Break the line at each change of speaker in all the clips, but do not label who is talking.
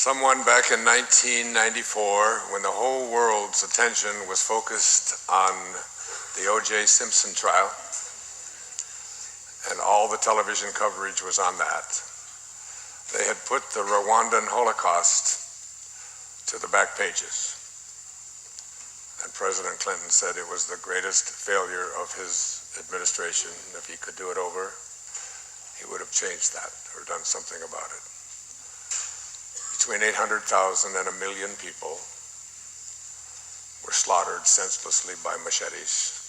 Someone back in 1994, when the whole world's attention was focused on the O.J. Simpson trial, and all the television coverage was on that, they had put the Rwandan Holocaust to the back pages. And President Clinton said it was the greatest failure of his administration. If he could do it over, he would have changed that or done something about it. Between 800,000 and 1 million people were slaughtered senselessly by machetes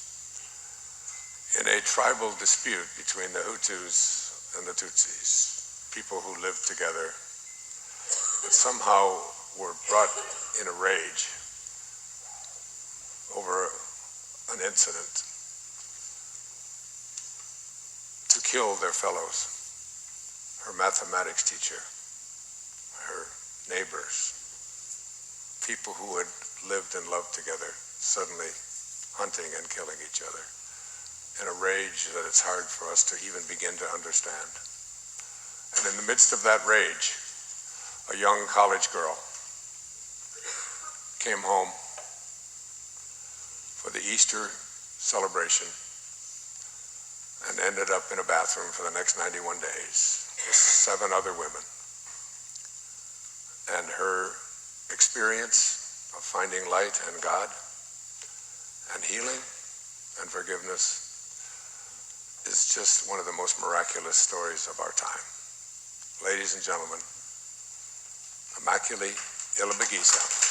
in a tribal dispute between the Hutus and the Tutsis, people who lived together, but somehow were brought in a rage over an incident to kill their fellows, her mathematics teacher, her neighbors, people who had lived and loved together, suddenly hunting and killing each other in a rage that it's hard for us to even begin to understand. And in the midst of that rage, a young college girl came home for the Easter celebration and ended up in a bathroom for the next 91 days with 7 other women. And her experience of finding light and God and healing and forgiveness is just one of the most miraculous stories of our time. Ladies and gentlemen, Immaculée Ilibagiza.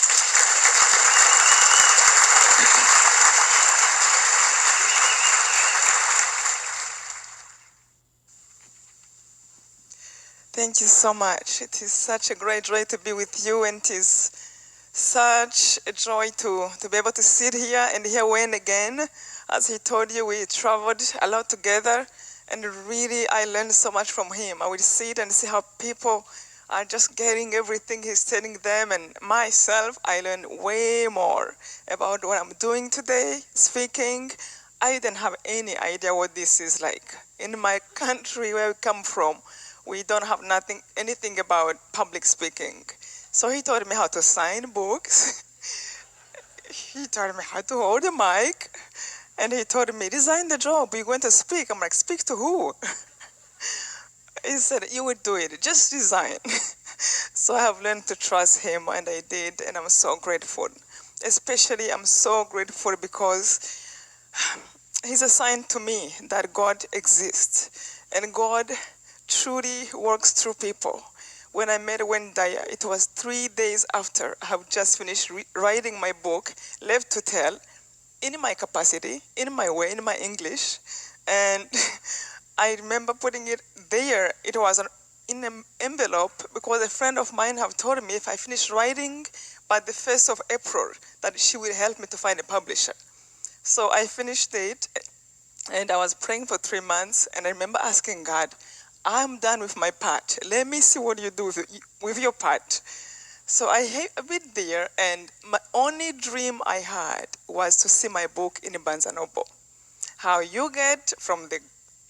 Thank you so much. It is such a great joy to be with you, and it is such a joy to be able to sit here and hear Wayne again. As he told you, we traveled a lot together, and really I learned so much from him. I would sit and see how people are just getting everything he's telling them, and myself, I learned way more about what I'm doing today, speaking. I didn't have any idea what this is like. In my country where we come from, we don't have anything about public speaking. So he taught me how to sign books. He taught me how to hold a mic. And he told me, design the job. You're going to speak. I'm like, speak to who? He said, you would do it. Just design. So I have learned to trust him, and I did. And I'm so grateful. Especially, I'm so grateful because he's a sign to me that God exists. And God truly works through people. When I met Dyer, it was 3 days after I have just finished writing my book, Left to Tell, in my capacity, in my way, in my English. And I remember putting it there. It was in an envelope because a friend of mine have told me if I finish writing by the 1st of April, that she will help me to find a publisher. So I finished it, and I was praying for 3 months, and I remember asking God, I'm done with my part. Let me see what you do with your part. So I have it there, and my only dream I had was to see my book in Barnes & Noble. How you get from the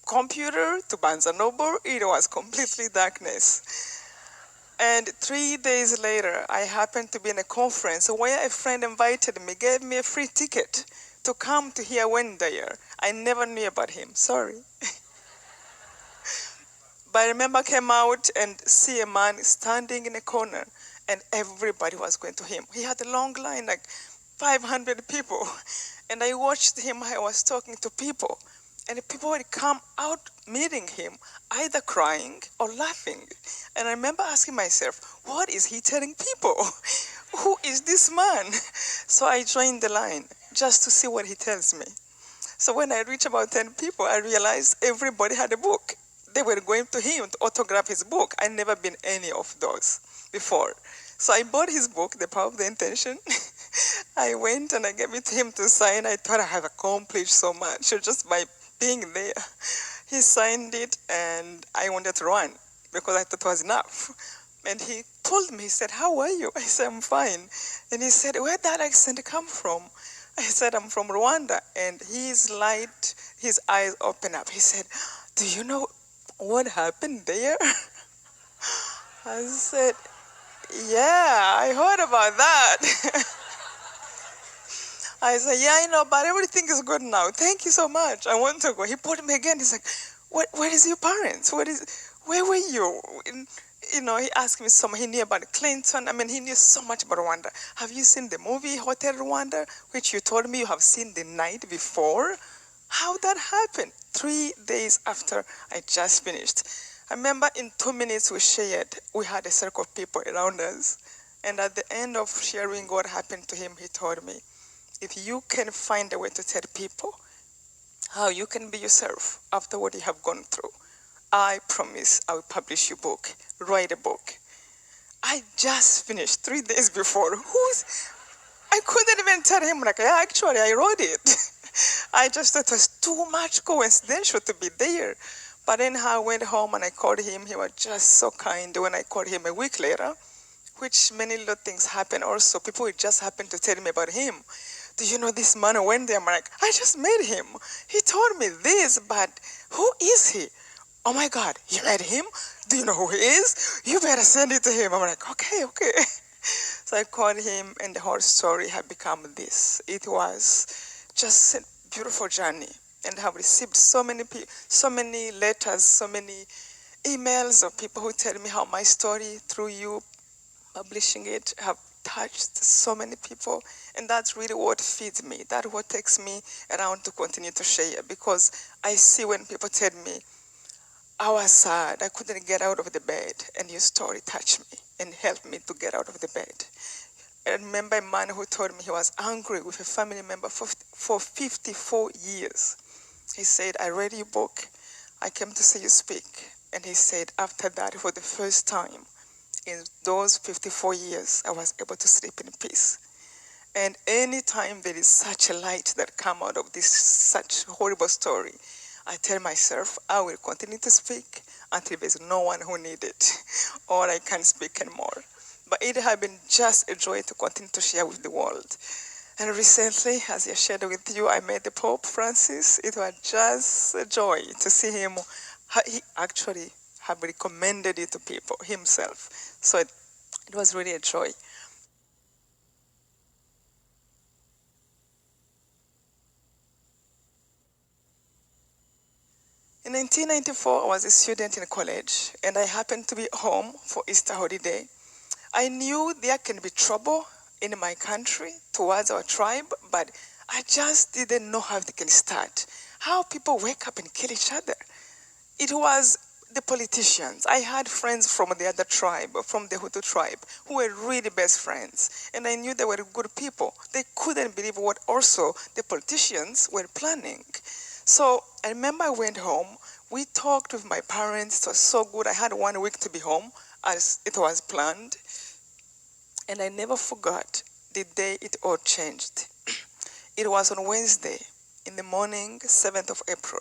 computer to Barnes & Noble, it was completely darkness. And 3 days later, I happened to be in a conference where a friend invited me, gave me a free ticket to come to hear Dyer. I never knew about him, sorry. But I remember I came out and see a man standing in a corner, and everybody was going to him. He had a long line, like 500 people. And I watched him, I was talking to people. And people would come out meeting him, either crying or laughing. And I remember asking myself, what is he telling people? Who is this man? So I joined the line just to see what he tells me. So when I reached about 10 people, I realized everybody had a book. They were going to him to autograph his book. I'd never been any of those before. So I bought his book, The Power of the Intention. I went and I gave it to him to sign. I thought I had accomplished so much just by being there. He signed it, and I wanted to run because I thought it was enough. And he pulled me, he said, how are you? I said, I'm fine. And he said, where did that accent come from? I said, I'm from Rwanda. And his eyes opened up. He said, do you know what happened there? I said, Yeah, I heard about that. I said, yeah, I know, but everything is good now. Thank you so much. I want to go. He put me again. He's like, where is your parents? Where were you? And, he asked me some, he knew about Clinton. I mean, he knew so much about Rwanda. Have you seen the movie Hotel Rwanda, which you told me you have seen the night before? How that happened? 3 days after I just finished. I remember in 2 minutes we had a circle of people around us. And at the end of sharing what happened to him, he told me, if you can find a way to tell people how you can be yourself after what you have gone through, I promise I will publish your book, write a book. I just finished 3 days before. I couldn't even tell him, like, yeah, actually, I wrote it. I just thought it was too much coincidental to be there. But then I went home and I called him. He was just so kind. When I called him a week later, which many little things happen also. People will just happen to tell me about him. Do you know this man who went there? I'm like, I just met him. He told me this, but who is he? Oh my God, you met him? Do you know who he is? You better send it to him. I'm like, okay. So I called him, and the whole story had become this. It was just a beautiful journey, and I have received so many letters, so many emails of people who tell me how my story through you publishing it have touched so many people, and that's really what feeds me. That's what takes me around to continue to share, because I see when people tell me, I was sad, I couldn't get out of the bed, and your story touched me and helped me to get out of the bed. I remember a man who told me he was angry with a family member for 54 years. He said, I read your book, I came to see you speak. And he said, after that, for the first time in those 54 years, I was able to sleep in peace. And anytime there is such a light that comes out of this such horrible story, I tell myself I will continue to speak until there's no one who needs it, or I can't speak anymore. But it has been just a joy to continue to share with the world. And recently, as I shared with you, I met the Pope Francis. It was just a joy to see him. He actually have recommended it to people himself. So it was really a joy. In 1994, I was a student in college, and I happened to be home for Easter holiday. I knew there can be trouble in my country towards our tribe, but I just didn't know how it can start. How people wake up and kill each other. It was the politicians. I had friends from the other tribe, from the Hutu tribe, who were really best friends. And I knew they were good people. They couldn't believe what also the politicians were planning. So I remember I went home. We talked with my parents. It was so good. I had 1 week to be home as it was planned. And I never forgot the day it all changed. It was on Wednesday in the morning, 7th of April.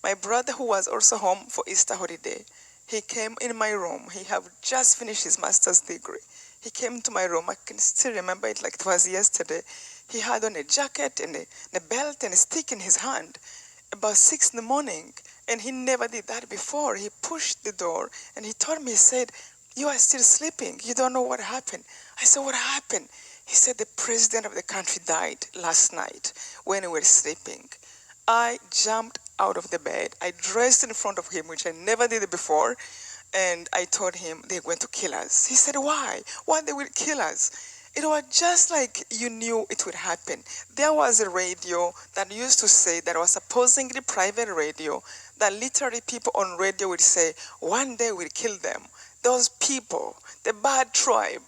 My brother, who was also home for Easter holiday, he came in my room. He had just finished his master's degree. He came to my room. I can still remember it like it was yesterday. He had on a jacket and a belt and a stick in his hand about 6 in the morning. And he never did that before. He pushed the door and he told me, he said, you are still sleeping. You don't know what happened. I said, what happened? He said, the president of the country died last night when we were sleeping. I jumped out of the bed. I dressed in front of him, which I never did before, and I told him they're going to kill us. He said, why? Why they will kill us? It was just like you knew it would happen. There was a radio that used to say, that was supposedly private radio, that literally people on radio would say, one day we'll kill them. Those people, the bad tribe.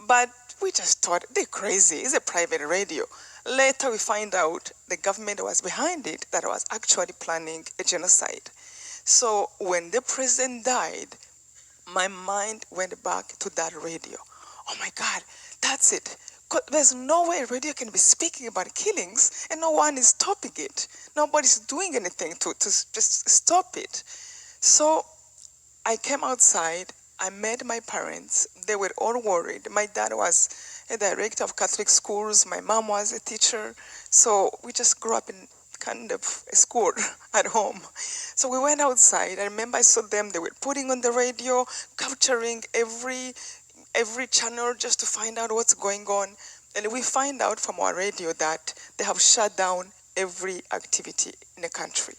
But we just thought, they're crazy. It's a private radio. Later we find out the government was behind it, that was actually planning a genocide. So when the president died, my mind went back to that radio. Oh my God, that's it. There's no way radio can be speaking about killings and no one is stopping it. Nobody's doing anything to just stop it. So I came outside. I met my parents. They were all worried. My dad was a director of Catholic schools. My mom was a teacher. So we just grew up in kind of a school at home. So we went outside. I remember I saw them. They were putting on the radio, capturing every every channel just to find out what's going on. And we find out from our radio that they have shut down every activity in the country.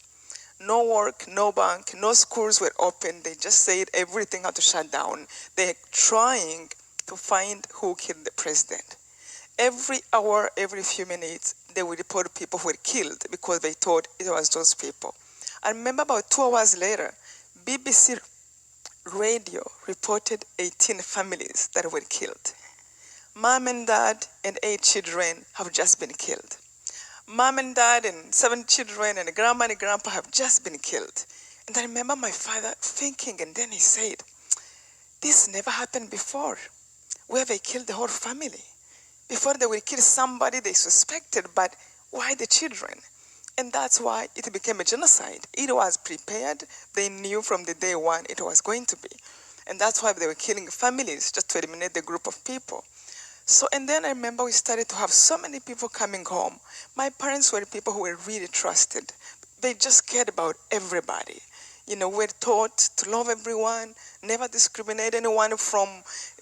No work, no bank, no schools were open. They just said everything had to shut down. They're trying to find who killed the president. Every hour, every few minutes, they would report people who were killed because they thought it was those people. I remember about 2 hours later, BBC radio reported 18 families that were killed. Mom and dad and 8 children have just been killed. Mom and dad and 7 children and grandma and grandpa have just been killed. And I remember my father thinking, and then he said, this never happened before, where they killed the whole family. Before they will kill somebody they suspected, but why the children? And that's why it became a genocide. It was prepared. They knew from the day one it was going to be. And that's why they were killing families, just to eliminate the group of people. So, and then I remember we started to have so many people coming home. My parents were people who were really trusted. They just cared about everybody. You know, we're taught to love everyone, never discriminate anyone from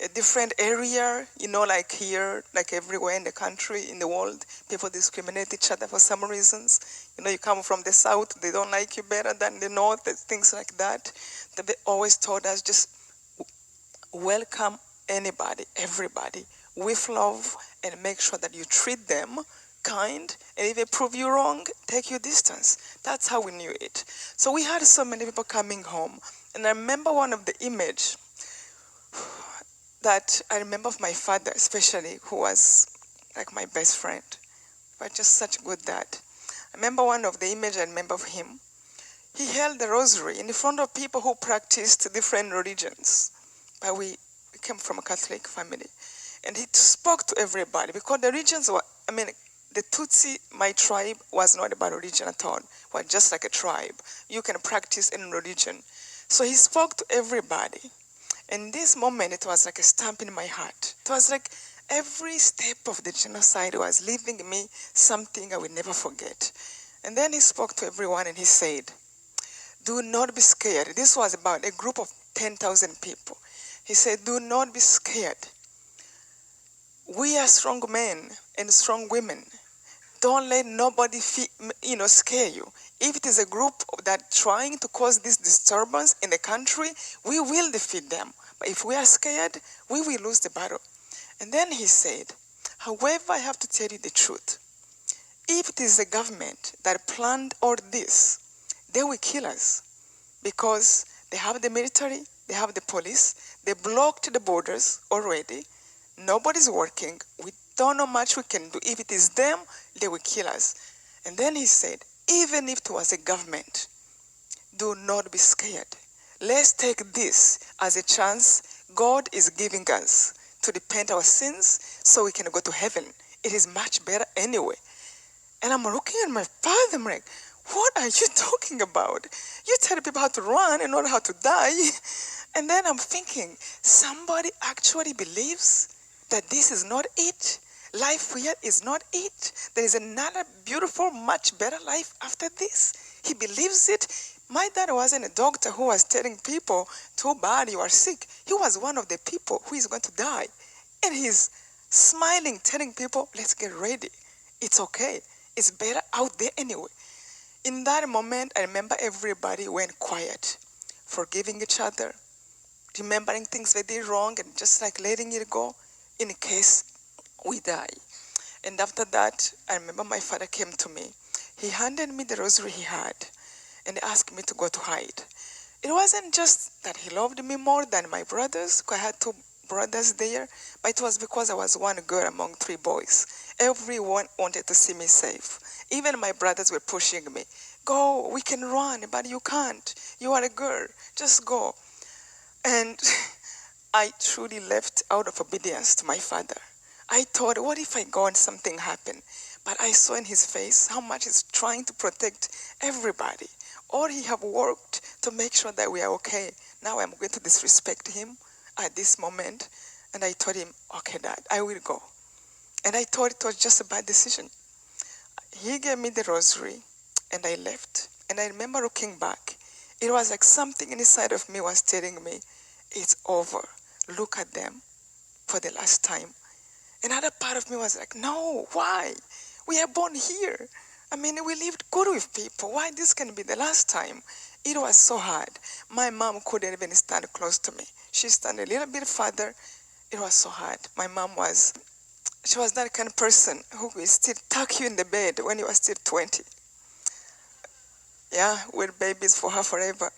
a different area, you know, like here, like everywhere in the country, in the world, people discriminate each other for some reasons. You know, you come from the south, they don't like you better than the north, things like that. They always taught us just welcome anybody, everybody, with love, and make sure that you treat them kind, and if they prove you wrong, take your distance. That's how we knew it. So we had so many people coming home, and I remember one of the image that I remember of my father, especially, who was like my best friend, but just such a good dad. I remember one of the image I remember of him. He held the rosary in front of people who practiced different religions, but we came from a Catholic family, and he spoke to everybody because the religions were, the Tutsi, my tribe, was not about religion at all. We were just like a tribe. You can practice any religion. So he spoke to everybody. In this moment, it was like a stamp in my heart. It was like every step of the genocide was leaving me something I will never forget. And then he spoke to everyone and he said, do not be scared. This was about a group of 10,000 people. He said, do not be scared. We are strong men and strong women. Don't let nobody scare you. If it is a group that trying to cause this disturbance in the country, we will defeat them. But if we are scared, we will lose the battle. And then he said, however, I have to tell you the truth. If it is the government that planned all this, they will kill us because they have the military, they have the police, they blocked the borders already. Nobody's working. We don't know much we can do. If it is them, they will kill us. And then he said, even if it was a government, do not be scared. Let's take this as a chance God is giving us to repent our sins so we can go to heaven. It is much better anyway. And I'm looking at my father, I'm like, what are you talking about? You tell people how to run and not how to die. And then I'm thinking, somebody actually believes that this is not it. Life here is not it. There is another beautiful, much better life after this. He believes it. My dad wasn't a doctor who was telling people, too bad you are sick. He was one of the people who is going to die. And he's smiling, telling people, let's get ready. It's okay. It's better out there anyway. In that moment, I remember everybody went quiet, forgiving each other, remembering things they did wrong, and just like letting it go in case we die. And after that, I remember my father came to me. He handed me the rosary he had and asked me to go to hide. It wasn't just that he loved me more than my brothers, because I had 2 brothers there, but it was because I was one girl among 3 boys. Everyone wanted to see me safe. Even my brothers were pushing me. Go, we can run, but you can't. You are a girl, just go. And I truly left out of obedience to my father. I thought, what if I go and something happened? But I saw in his face how much he's trying to protect everybody. Or he have worked to make sure that we are okay. Now I'm going to disrespect him at this moment. And I told him, okay, Dad, I will go. And I thought it was just a bad decision. He gave me the rosary and I left. And I remember looking back. It was like something inside of me was telling me, it's over. Look at them. for the last time. Another part of me was like, no, why? We are born here. I mean, we lived good with people. Why this can be the last time? It was so hard. My mom couldn't even stand close to me. She stood a little bit further. It was so hard. My mom she was that kind of person who will still tuck you in the bed when you are still 20. Yeah, with babies for her forever.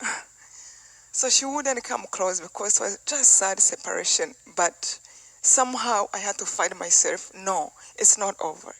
So she wouldn't come close because it was just sad separation. But somehow I had to fight myself. No, it's not over.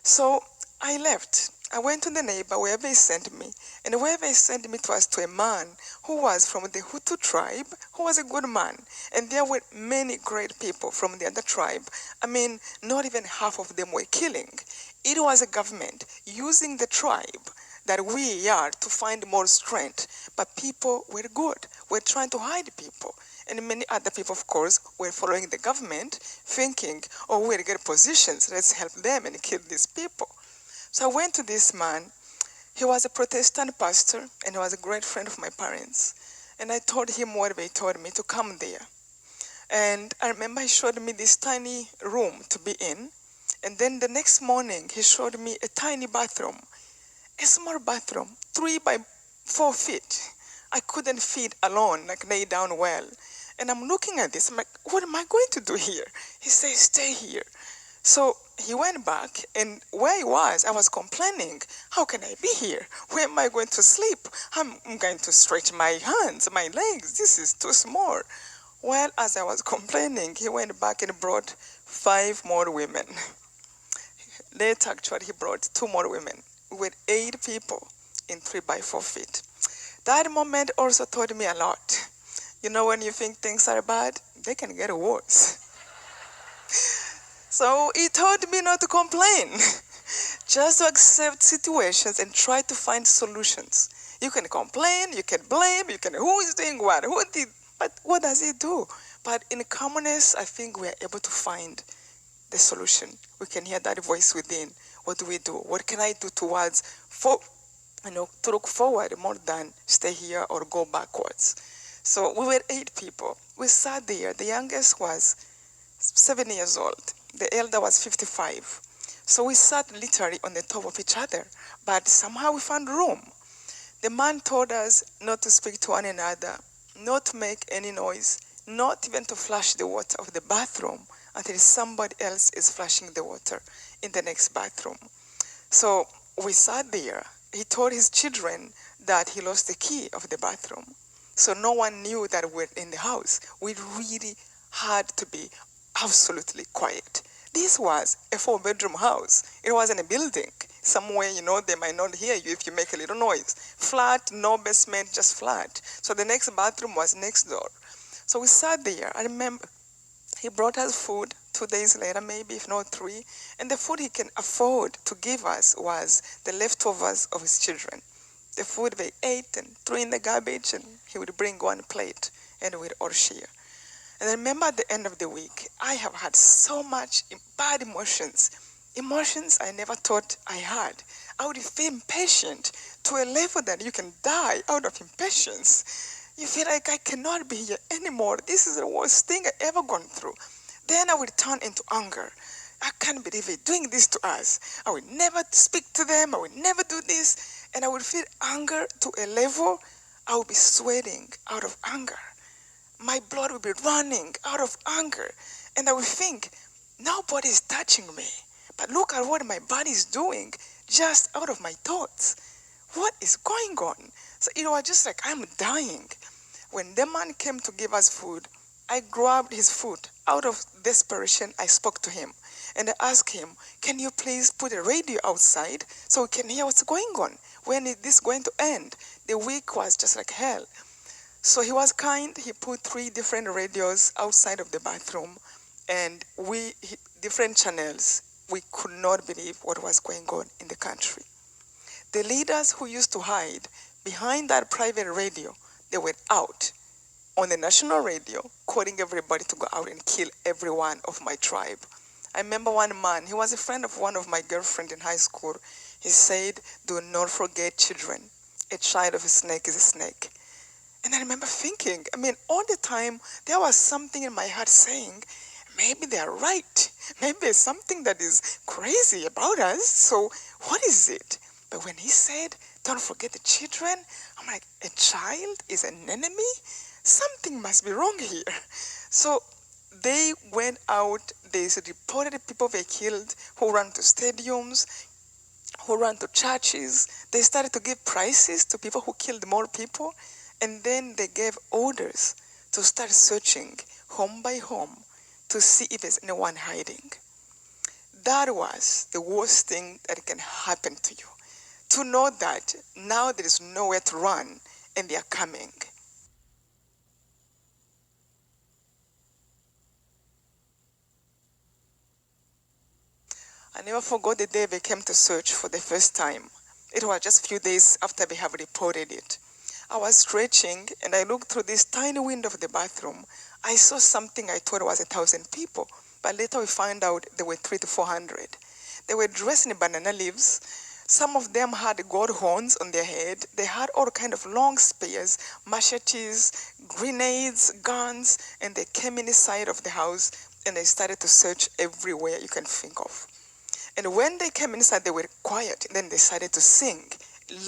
So I left. I went to the neighbor wherever he sent me, and wherever he sent me it was to a man who was from the Hutu tribe, who was a good man. And there were many great people from the other tribe. I mean, not even half of them were killing. It was a government using the tribe that we are to find more strength. But people were good, were trying to hide people. And many other people, of course, were following the government, thinking, oh, we'll get positions, let's help them and kill these people. So I went to this man. He was a Protestant pastor, and he was a great friend of my parents. And I told him what they told me to come there. And I remember he showed me this tiny room to be in. And then the next morning, he showed me a tiny bathroom, a small bathroom, 3 by 4 feet. I couldn't fit alone, like lay down well. And I'm looking at this, I'm like, what am I going to do here? He says, stay here. So he went back, and where he was, I was complaining, how can I be here? Where am I going to sleep? I'm going to stretch my hands, my legs, this is too small. Well, as I was complaining, he went back and brought 5 more women. Later, actually, he brought 2 more women. We were 8 people in 3 by 4 feet. That moment also taught me a lot. You know, when you think things are bad, they can get worse. So it taught me not to complain, just to accept situations and try to find solutions. You can complain, you can blame, you can, who is doing what, who did, but what does it do? But in commonness, I think we are able to find the solution. We can hear that voice within. What do we do? What can I do towards, to look forward more than stay here or go backwards? So we were 8 people. We sat there. The youngest was 7 years old. The elder was 55. So we sat literally on the top of each other, but somehow we found room. The man told us not to speak to one another, not to make any noise, not even to flush the water of the bathroom until somebody else is flushing the water in the next bathroom. So we sat there. He told his children that he lost the key of the bathroom. So no one knew that we were in the house. We really had to be absolutely quiet. This was a 4-bedroom house. It wasn't a building. Somewhere, they might not hear you if you make a little noise. Flat, no basement, just flat. So the next bathroom was next door. So we sat there. I remember he brought us food 2 days later, maybe, if not 3. And the food he can afford to give us was the leftovers of his children. The food they ate and threw in the garbage, and he would bring 1 plate, and we'd all share. And I remember at the end of the week, I have had so much bad emotions. Emotions I never thought I had. I would feel impatient to a level that you can die out of impatience. You feel like I cannot be here anymore. This is the worst thing I ever gone through. Then I would turn into anger. I can't believe they're doing this to us. I would never speak to them. I would never do this. And I would feel anger to a level I would be sweating out of anger. My blood would be running out of anger. And I would think, nobody is touching me. But look at what my body is doing just out of my thoughts. What is going on? So it was just like I'm dying. When the man came to give us food, I grabbed his food. Out of desperation, I spoke to him. And I asked him, can you please put a radio outside so we can hear what's going on? When is this going to end? The week was just like hell. So he was kind. He put 3 different radios outside of the bathroom, and different channels. We could not believe what was going on in the country. The leaders who used to hide behind that private radio, they were out on the national radio calling everybody to go out and kill everyone of my tribe. I remember one man, he was a friend of one of my girlfriends in high school. He said, do not forget children. a child of a snake is a snake. And I remember thinking, all the time there was something in my heart saying, maybe they're right. Maybe there's something that is crazy about us. So what is it? But when he said, don't forget the children, I'm like, a child is an enemy? Something must be wrong here. So they went out, they reported the people they killed who ran to stadiums, who ran to churches. They started to give prizes to people who killed more people. And then they gave orders to start searching home by home to see if there's anyone hiding. That was the worst thing that can happen to you. To know that now there is nowhere to run and they are coming. I never forgot the day they came to search for the first time. It was just a few days after they have reported it. I was stretching and I looked through this tiny window of the bathroom. I saw something I thought was 1,000 people, but later we found out there were 300 to 400. They were dressed in banana leaves. Some of them had gold horns on their head. They had all kind of long spears, machetes, grenades, guns, and they came inside of the house and they started to search everywhere you can think of. And when they came inside, they were quiet. And then they started to sing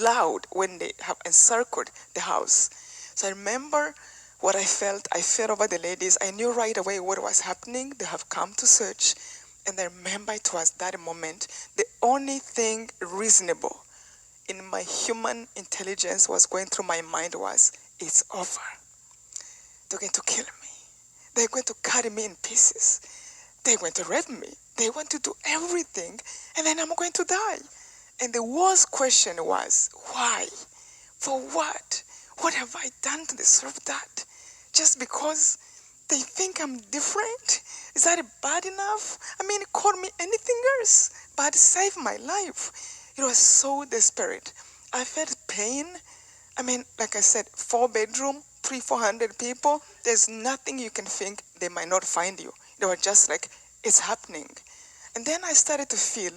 loud when they have encircled the house. So I remember what I felt. I felt over the ladies. I knew right away what was happening. They have come to search. And I remember it was that moment. The only thing reasonable in my human intelligence was going through my mind was, it's over. They're going to kill me. They're going to cut me in pieces. They're going to rape me. They want to do everything. And then I'm going to die. And the worst question was, why? For what? What have I done to deserve that? Just because they think I'm different? Is that bad enough? Call me anything else, but save my life. It was so desperate. I felt pain. Like I said, 4-bedroom, 400 people. There's nothing you can think they might not find you. They were just like, it's happening. And then I started to feel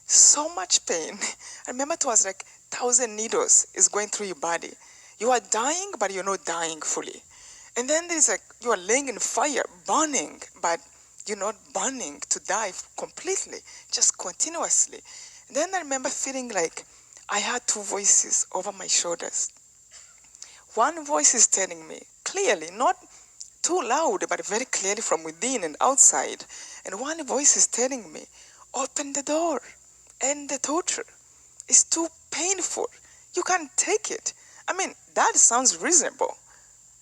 so much pain. I remember it was like 1,000 needles is going through your body. You are dying, but you're not dying fully. And then there's like, you are laying in fire, burning, but you're not burning to die completely, just continuously. And then I remember feeling like I had 2 voices over my shoulders. One voice is telling me clearly, not too loud, but very clearly from within and outside. And one voice is telling me, open the door. And the torture is too painful. You can't take it. That sounds reasonable.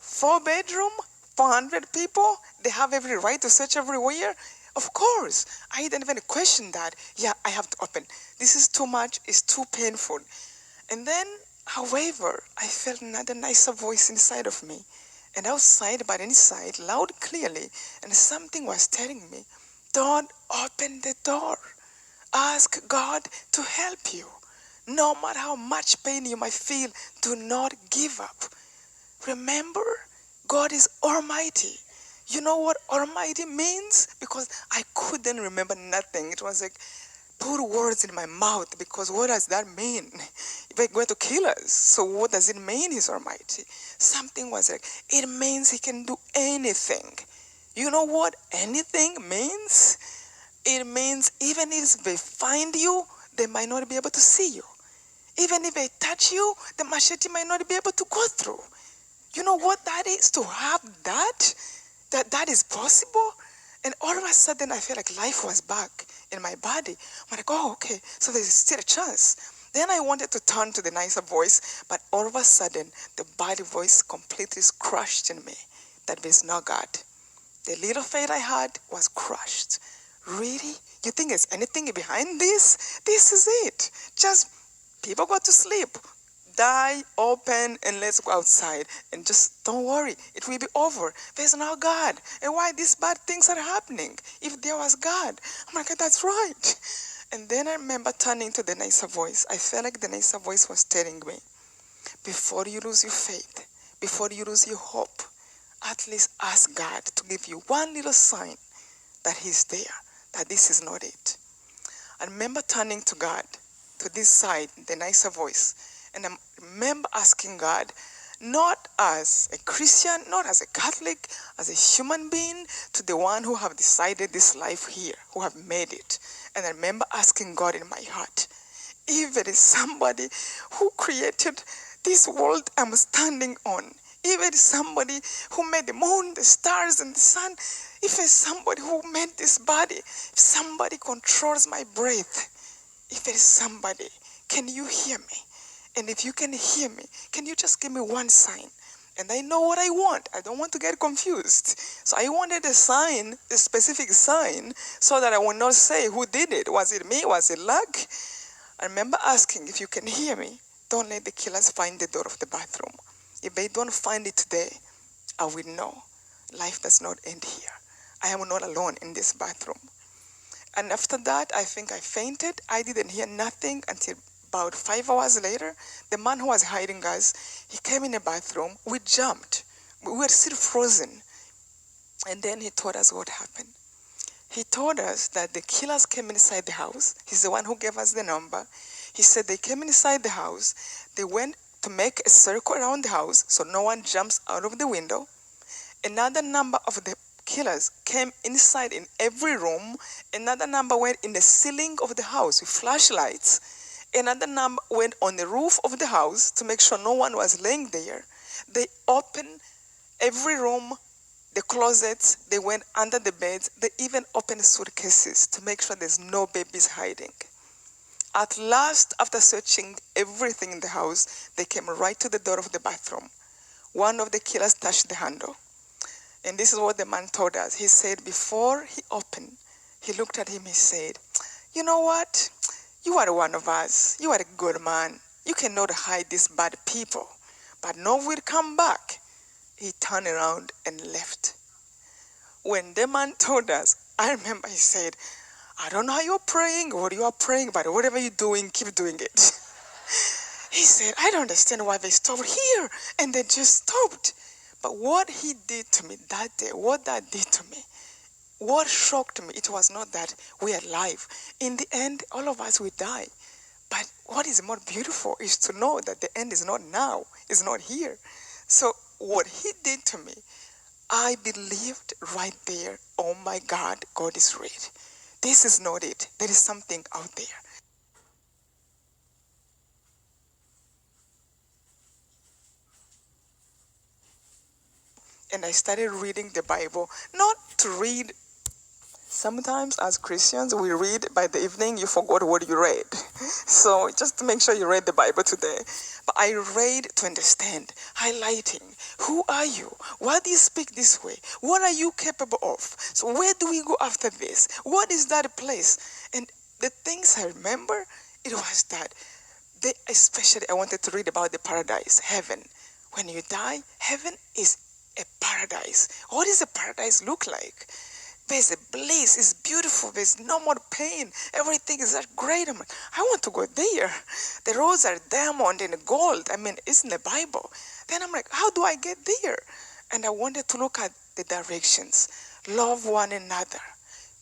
4-bedroom, 400 people, they have every right to search everywhere. Of course, I didn't even question that. Yeah, I have to open. This is too much, it's too painful. And then, however, I felt another nicer voice inside of me. And outside, but inside, loud clearly, and something was telling me, don't open the door. Ask God to help you. No matter how much pain you might feel, do not give up. Remember, God is Almighty. You know what Almighty means? Because I couldn't remember nothing. It was like, put words in my mouth, because what does that mean? They're going to kill us. So what does it mean He's Almighty? Something was like, it means He can do anything. You know what anything means? It means even if they find you, they might not be able to see you. Even if they touch you, the machete might not be able to go through. You know what that is, to have that? That is possible? And all of a sudden, I felt like life was back in my body. I'm like, oh, okay, so there's still a chance. Then I wanted to turn to the nicer voice, but all of a sudden, the body voice completely crushed in me that there's no God. The little faith I had was crushed. Really? You think there's anything behind this? This is it. Just people go to sleep. Die, open, and let's go outside. And just don't worry. It will be over. There's no God. And why these bad things are happening? If there was God. I'm like, that's right. And then I remember turning to the nicer voice. I felt like the nicer voice was telling me, before you lose your faith, before you lose your hope, at least ask God to give you one little sign that He's there, that this is not it. I remember turning to God, to this side, the nicer voice, And I remember asking God, not as a Christian, not as a Catholic, as a human being, to the one who have decided this life here, who have made it. And I remember asking God in my heart, if it is somebody who created this world I'm standing on, if it is somebody who made the moon, the stars, and the sun, if it's somebody who made this body, if somebody controls my breath, if it is somebody, can you hear me? And if you can hear me, can you just give me one sign? And I know what I want. I don't want to get confused. So I wanted a sign, a specific sign, so that I would not say who did it. Was it me? Was it luck? I remember asking, if you can hear me, don't let the killers find the door of the bathroom. If they don't find it today, I will know. Life does not end here. I am not alone in this bathroom. And after that, I think I fainted. I didn't hear nothing until about 5 hours later. The man who was hiding us, he came in the bathroom. We jumped. We were still frozen. And then he told us what happened. He told us that the killers came inside the house. He's the one who gave us the number. He said they came inside the house. They went to make a circle around the house so no one jumps out of the window. Another number of the killers came inside in every room. Another number went in the ceiling of the house with flashlights. Another number went on the roof of the house to make sure no one was laying there. They opened every room, the closets, they went under the beds. They even opened suitcases to make sure there's no babies hiding. At last, after searching everything in the house, they came right to the door of the bathroom. One of the killers touched the handle. And this is what the man told us. He said before he opened, he looked at him, he said, you know what? You are one of us. You are a good man. You cannot hide these bad people. But no will come back. He turned around and left. When the man told us, I remember he said, I don't know how you're praying or what you are praying, but whatever you're doing, keep doing it. He said, I don't understand why they stopped here. And they just stopped. But what he did to me that day, what that did to me, what shocked me, it was not that we are alive. In the end, all of us will die. But what is more beautiful is to know that the end is not now, it's not here. So what he did to me, I believed right there, oh my God, God is real. This is not it. There is something out there. And I started reading the Bible, not to read. Sometimes as Christians, we read by the evening, you forgot what you read. So just to make sure you read the Bible today. But I read to understand, highlighting, who are you? Why do you speak this way? What are you capable of? So where do we go after this? What is that place? And the things I remember, it was that, especially I wanted to read about the paradise, heaven. When you die, heaven is a paradise. What does a paradise look like? There's a bliss, it's beautiful, there's no more pain, everything is that great. I'm like, I want to go there. The roads are diamond and gold. I mean, it's in the Bible. Then I'm like, how do I get there? And I wanted to look at the directions. Love one another.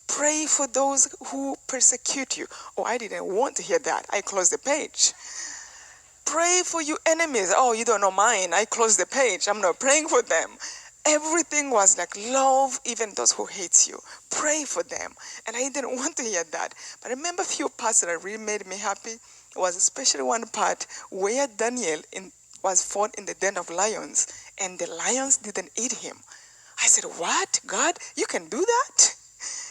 Pray for those who persecute you. Oh, I didn't want to hear that. I closed the page. Pray for your enemies. Oh, you don't know mine. I closed the page. I'm not praying for them. Everything was like, love even those who hate you. Pray for them. And I didn't want to hear that. But I remember a few parts that really made me happy. It was especially one part where Daniel was found in the den of lions, and the lions didn't eat him. I said, what? God, you can do that?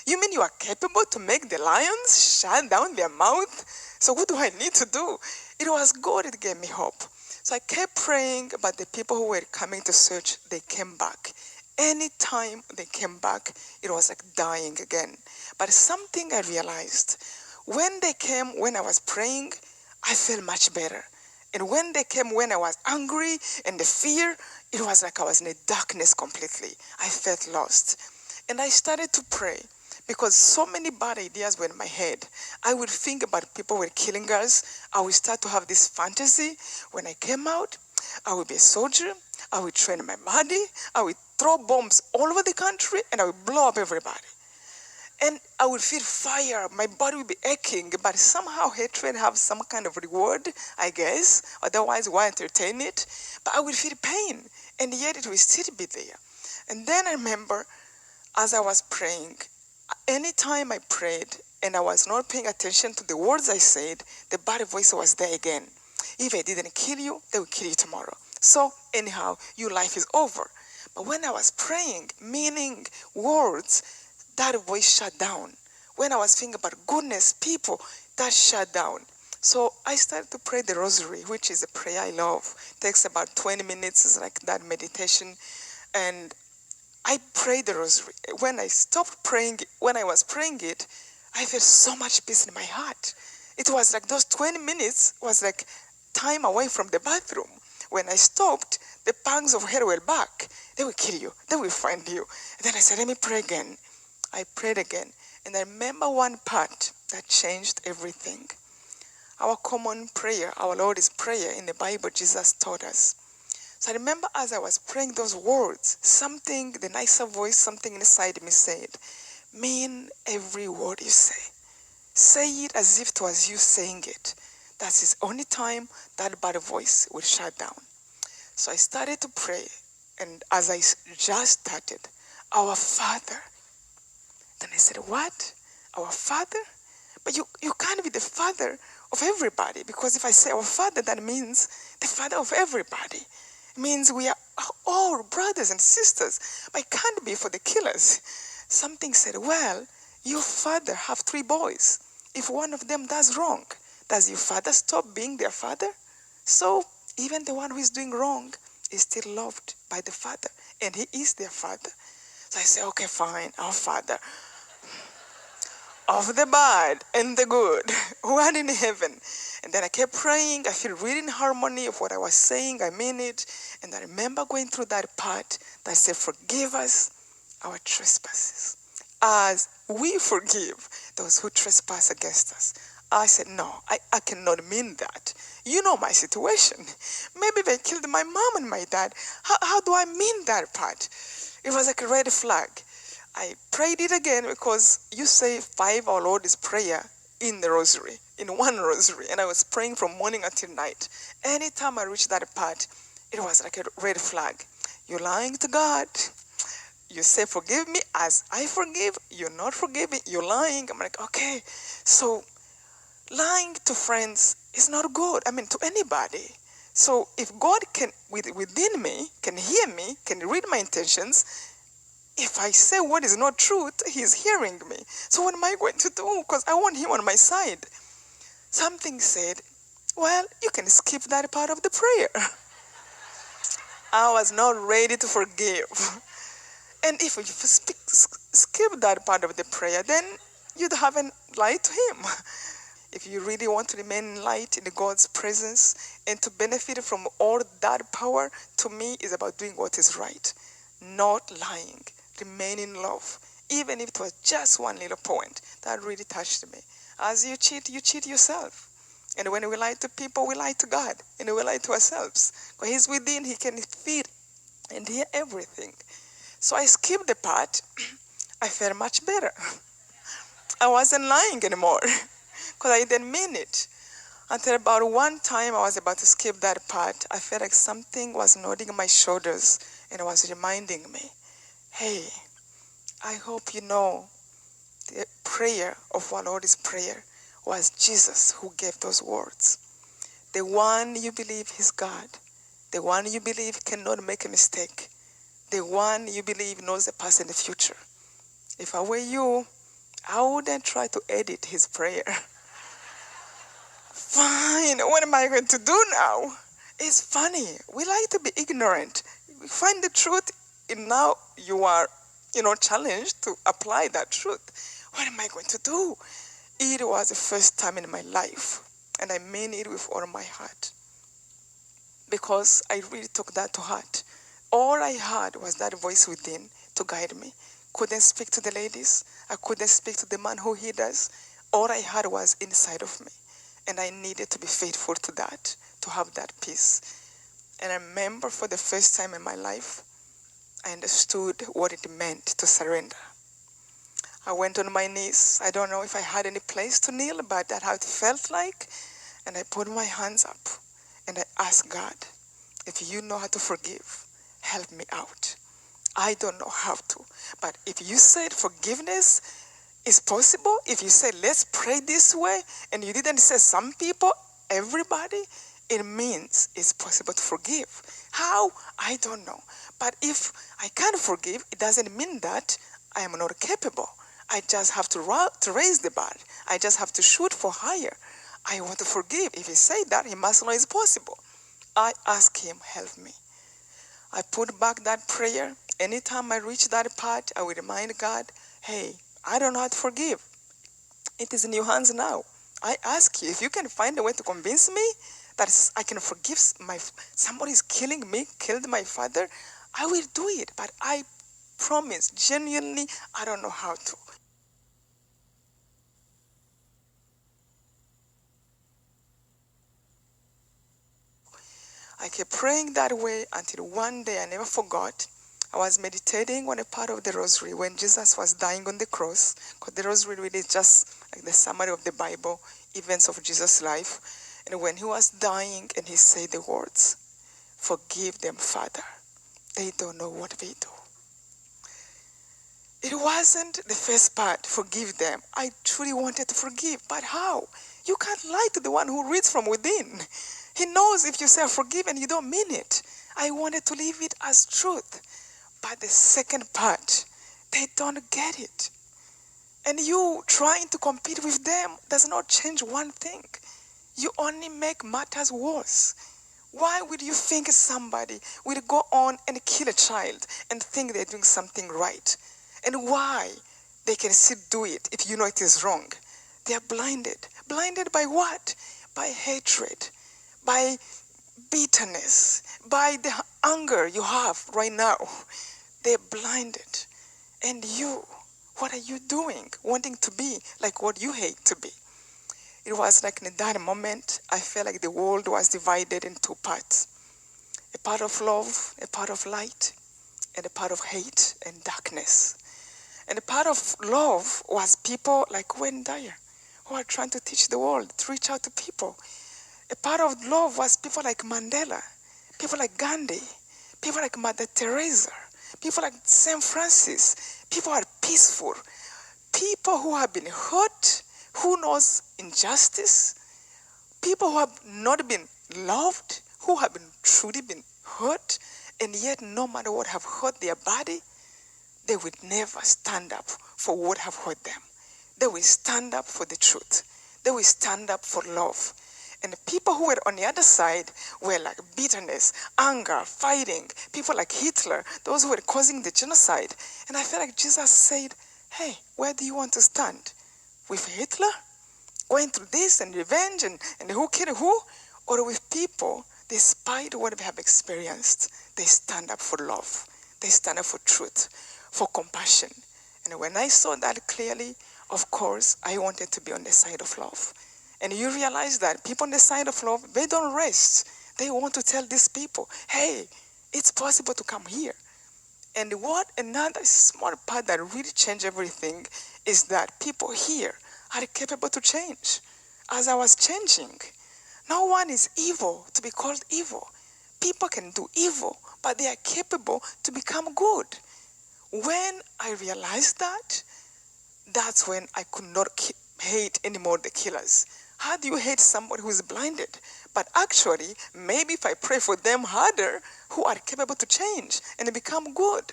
You mean you are capable to make the lions shut down their mouth? So what do I need to do? It was God that gave me hope. So I kept praying, but the people who were coming to search, they came back. Anytime they came back, it was like dying again. But something I realized, when they came when I was praying, I felt much better. And when they came when I was angry and the fear, it was like I was in a darkness completely. I felt lost. And I started to pray. Because so many bad ideas were in my head. I would think about people were killing us. I would start to have this fantasy. When I came out, I would be a soldier. I would train my body. I would throw bombs all over the country, and I would blow up everybody. And I would feel fire. My body would be aching, but somehow hatred have some kind of reward, I guess. Otherwise, why entertain it? But I would feel pain, and yet it will still be there. And then I remember, as I was praying, anytime I prayed and I was not paying attention to the words I said, the bad voice was there again. If I didn't kill you, they will kill you tomorrow. So anyhow, your life is over. But when I was praying, meaning words, that voice shut down. When I was thinking about goodness, people, that shut down. So I started to pray the rosary, which is a prayer I love. It takes about 20 minutes, it's like that meditation. And I prayed the rosary. When I stopped praying, when I was praying it, I felt so much peace in my heart. It was like those 20 minutes was like time away from the bathroom. When I stopped, the pangs of hell were back. They will kill you. They will find you. And then I said, let me pray again. I prayed again. And I remember one part that changed everything. Our common prayer, our Lord's Prayer in the Bible, Jesus taught us. So I remember as I was praying those words, something, the nicer voice, something inside me said, mean every word you say. Say it as if it was you saying it. That's the only time that bad voice will shut down. So I started to pray, and as I just started, our Father. Then I said, what? Our Father? But you can't be the Father of everybody, because if I say our Father, that means the Father of everybody. It means we are all brothers and sisters, but it can't be for the killers. Something said, well, your father have 3 boys. If one of them does wrong, does your father stop being their father? So even the one who is doing wrong is still loved by the Father, and he is their Father. So I say, okay, fine, our Father of the bad and the good, who art in heaven. And then I kept praying. I feel really in harmony of what I was saying. I mean it. And I remember going through that part that said, forgive us our trespasses as we forgive those who trespass against us. I said, no, I cannot mean that. You know my situation. Maybe they killed my mom and my dad. How do I mean that part? It was like a red flag. I prayed it again because you say 5 Our Lord's Prayer in the rosary, in one rosary. And I was praying from morning until night. Anytime I reached that part, it was like a red flag. You're lying to God. You say, forgive me as I forgive. You're not forgiving. You're lying. I'm like, okay. So lying to friends is not good. I mean, to anybody. So if God can, within me, can hear me, can read my intentions, if I say what is not truth, he's hearing me. So what am I going to do? Because I want him on my side. Something said, well, you can skip that part of the prayer. I was not ready to forgive. And if you skip that part of the prayer, then you'd haven't lied to him. If you really want to remain in light in God's presence and to benefit from all that power, to me is about doing what is right, not lying. Remain in love. Even if it was just one little point, that really touched me. As you cheat yourself. And when we lie to people, we lie to God. And we lie to ourselves. When he's within, he can feel and hear everything. So I skipped the part. I felt much better. I wasn't lying anymore. Because I didn't mean it. Until about one time I was about to skip that part, I felt like something was nodding my shoulders and it was reminding me, hey, I hope you know the prayer of our Lord's Prayer was Jesus who gave those words. The one you believe is God. The one you believe cannot make a mistake. The one you believe knows the past and the future. If I were you, I wouldn't try to edit his prayer. Fine, what am I going to do now? It's funny. We like to be ignorant. We find the truth, and now you are, challenged to apply that truth. What am I going to do? It was the first time in my life, and I mean it with all my heart, because I really took that to heart. All I had was that voice within to guide me. Couldn't speak to the ladies. I couldn't speak to the man who hid us. All I had was inside of me. And I needed to be faithful to that, to have that peace. And I remember for the first time in my life, I understood what it meant to surrender. I went on my knees. I don't know if I had any place to kneel, but that's how it felt like. And I put my hands up and I asked God, if you know how to forgive, help me out. I don't know how to. But if you said forgiveness is possible, if you said let's pray this way, and you didn't say some people, everybody, it means it's possible to forgive. How? I don't know. But if I can't forgive, it doesn't mean that I am not capable. I just have to raise the bar. I just have to shoot for higher. I want to forgive. If he said that, he must know it's possible. I ask him, help me. I put back that prayer. Anytime I reach that part, I will remind God, hey, I don't know how to forgive. It is in your hands now. I ask you, if you can find a way to convince me that I can forgive somebody's killing me, killed my father, I will do it. But I promise, genuinely, I don't know how to. I kept praying that way until one day I never forgot. I was meditating on a part of the rosary when Jesus was dying on the cross, because the rosary really is just like the summary of the Bible, events of Jesus' life. And when he was dying and he said the words, forgive them, Father. They don't know what they do. It wasn't the first part, forgive them. I truly wanted to forgive, but how? You can't lie to the one who reads from within. He knows if you say forgive and you don't mean it. I wanted to leave it as truth. But the second part, they don't get it. And you trying to compete with them does not change one thing. You only make matters worse. Why would you think somebody will go on and kill a child and think they're doing something right? And why they can still do it if you know it is wrong? They are blinded. Blinded by what? By hatred, by bitterness, by the anger you have right now. They're blinded. And you, what are you doing? Wanting to be like what you hate to be. It was like in that moment, I felt like the world was divided in two parts. A part of love, a part of light, and a part of hate and darkness. And a part of love was people like Dyer, who are trying to teach the world, to reach out to people. A part of love was people like Mandela, people like Gandhi, people like Mother Teresa, people like St. Francis. People are peaceful. People who have been hurt, who knows injustice, people who have not been loved, who have been truly been hurt, and yet no matter what have hurt their body, they will never stand up for what have hurt them. They will stand up for the truth. They will stand up for love. And the people who were on the other side were like bitterness, anger, fighting, people like Hitler, those who were causing the genocide. And I felt like Jesus said, hey, where do you want to stand? With Hitler? Going through this and revenge and who killed who? Or with people, despite what they have experienced, they stand up for love. They stand up for truth, for compassion. And when I saw that clearly, of course, I wanted to be on the side of love. And you realize that people on the side of love, they don't rest. They want to tell these people, hey, it's possible to come here. And what another small part that really changed everything is that people here are capable to change. As I was changing, no one is evil to be called evil. People can do evil, but they are capable to become good. When I realized that, that's when I could not hate anymore the killers. How do you hate somebody who is blinded? But actually, maybe if I pray for them harder, who are capable to change and become good.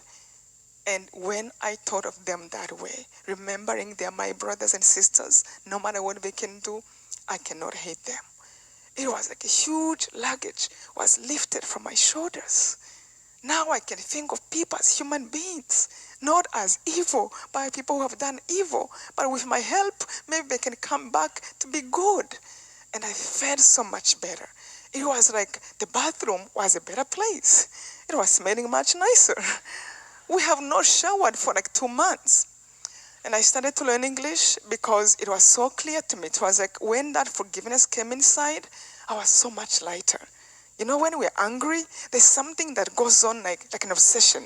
And when I thought of them that way, remembering they are my brothers and sisters, no matter what they can do, I cannot hate them. It was like a huge luggage was lifted from my shoulders. Now I can think of people as human beings, not as evil, by people who have done evil, but with my help, maybe they can come back to be good. And I felt so much better. It was like the bathroom was a better place. It was smelling much nicer. We have not showered for like 2 months. And I started to learn English because it was so clear to me. It was like when that forgiveness came inside, I was so much lighter. You know, when we're angry, there's something that goes on like an obsession.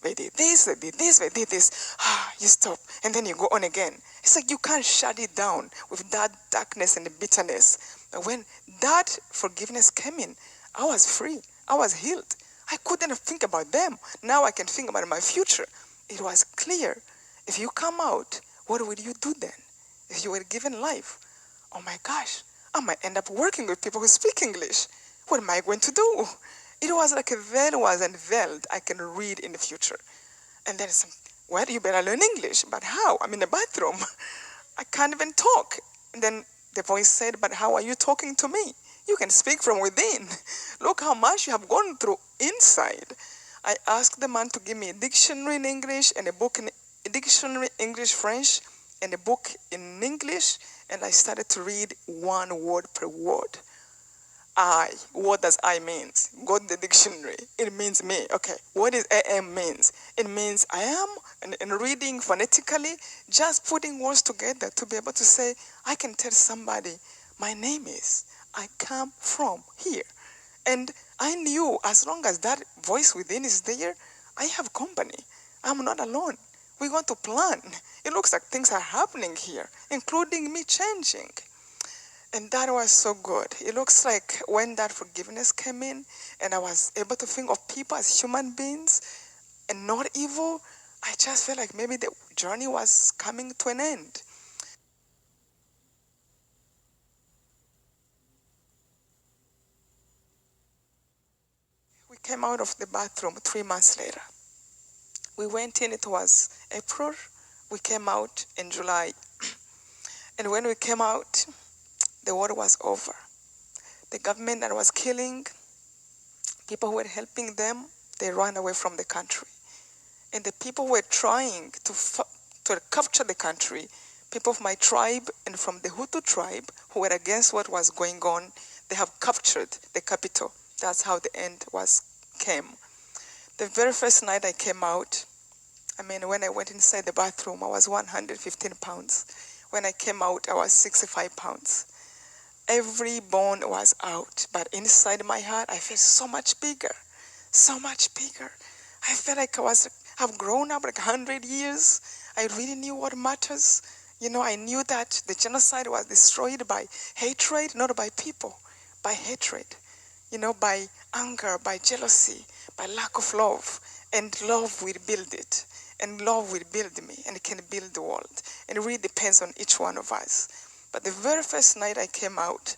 they did this, they did this, they did this. You stop, and then you go on again. It's like you can't shut it down with that darkness and the bitterness. But when that forgiveness came in, I was free. I was healed. I couldn't think about them. Now I can think about my future. It was clear. If you come out, what would you do then? If you were given life? Oh my gosh, I might end up working with people who speak English. What am I going to do? It was like a veil was unveiled. I can read in the future. And then some, well, you better learn English. But how? I'm in the bathroom. I can't even talk. And then the voice said, but how are you talking to me? You can speak from within. Look how much you have gone through inside. I asked the man to give me a dictionary in English and a book in a dictionary English French and a book in English, and I started to read one word per word. I. What does I means? Go to the dictionary. It means me. Okay. What does am means? It means I am. And reading phonetically, just putting words together to be able to say, I can tell somebody, my name is, I come from here. And I knew as long as that voice within is there, I have company. I'm not alone. We're going to plan. It looks like things are happening here, including me changing. And that was so good. It looks like when that forgiveness came in and I was able to think of people as human beings and not evil, I just felt like maybe the journey was coming to an end. We came out of the bathroom 3 months later. We went in, it was April. We came out in July. And when we came out, the war was over. The government that was killing people who were helping them, they ran away from the country. And the people who were trying to capture the country, people of my tribe and from the Hutu tribe who were against what was going on, they have captured the capital. That's how the end came. The very first night I came out, when I went inside the bathroom, I was 115 pounds. When I came out, I was 65 pounds. Every bone was out, but inside my heart, I felt so much bigger, so much bigger. I felt like I've grown up like 100 years. I really knew what matters. I knew that the genocide was destroyed by hatred, not by people, by hatred, by anger, by jealousy, by lack of love. And love will build it. And love will build me, and it can build the world. And it really depends on each one of us. But the very first night I came out,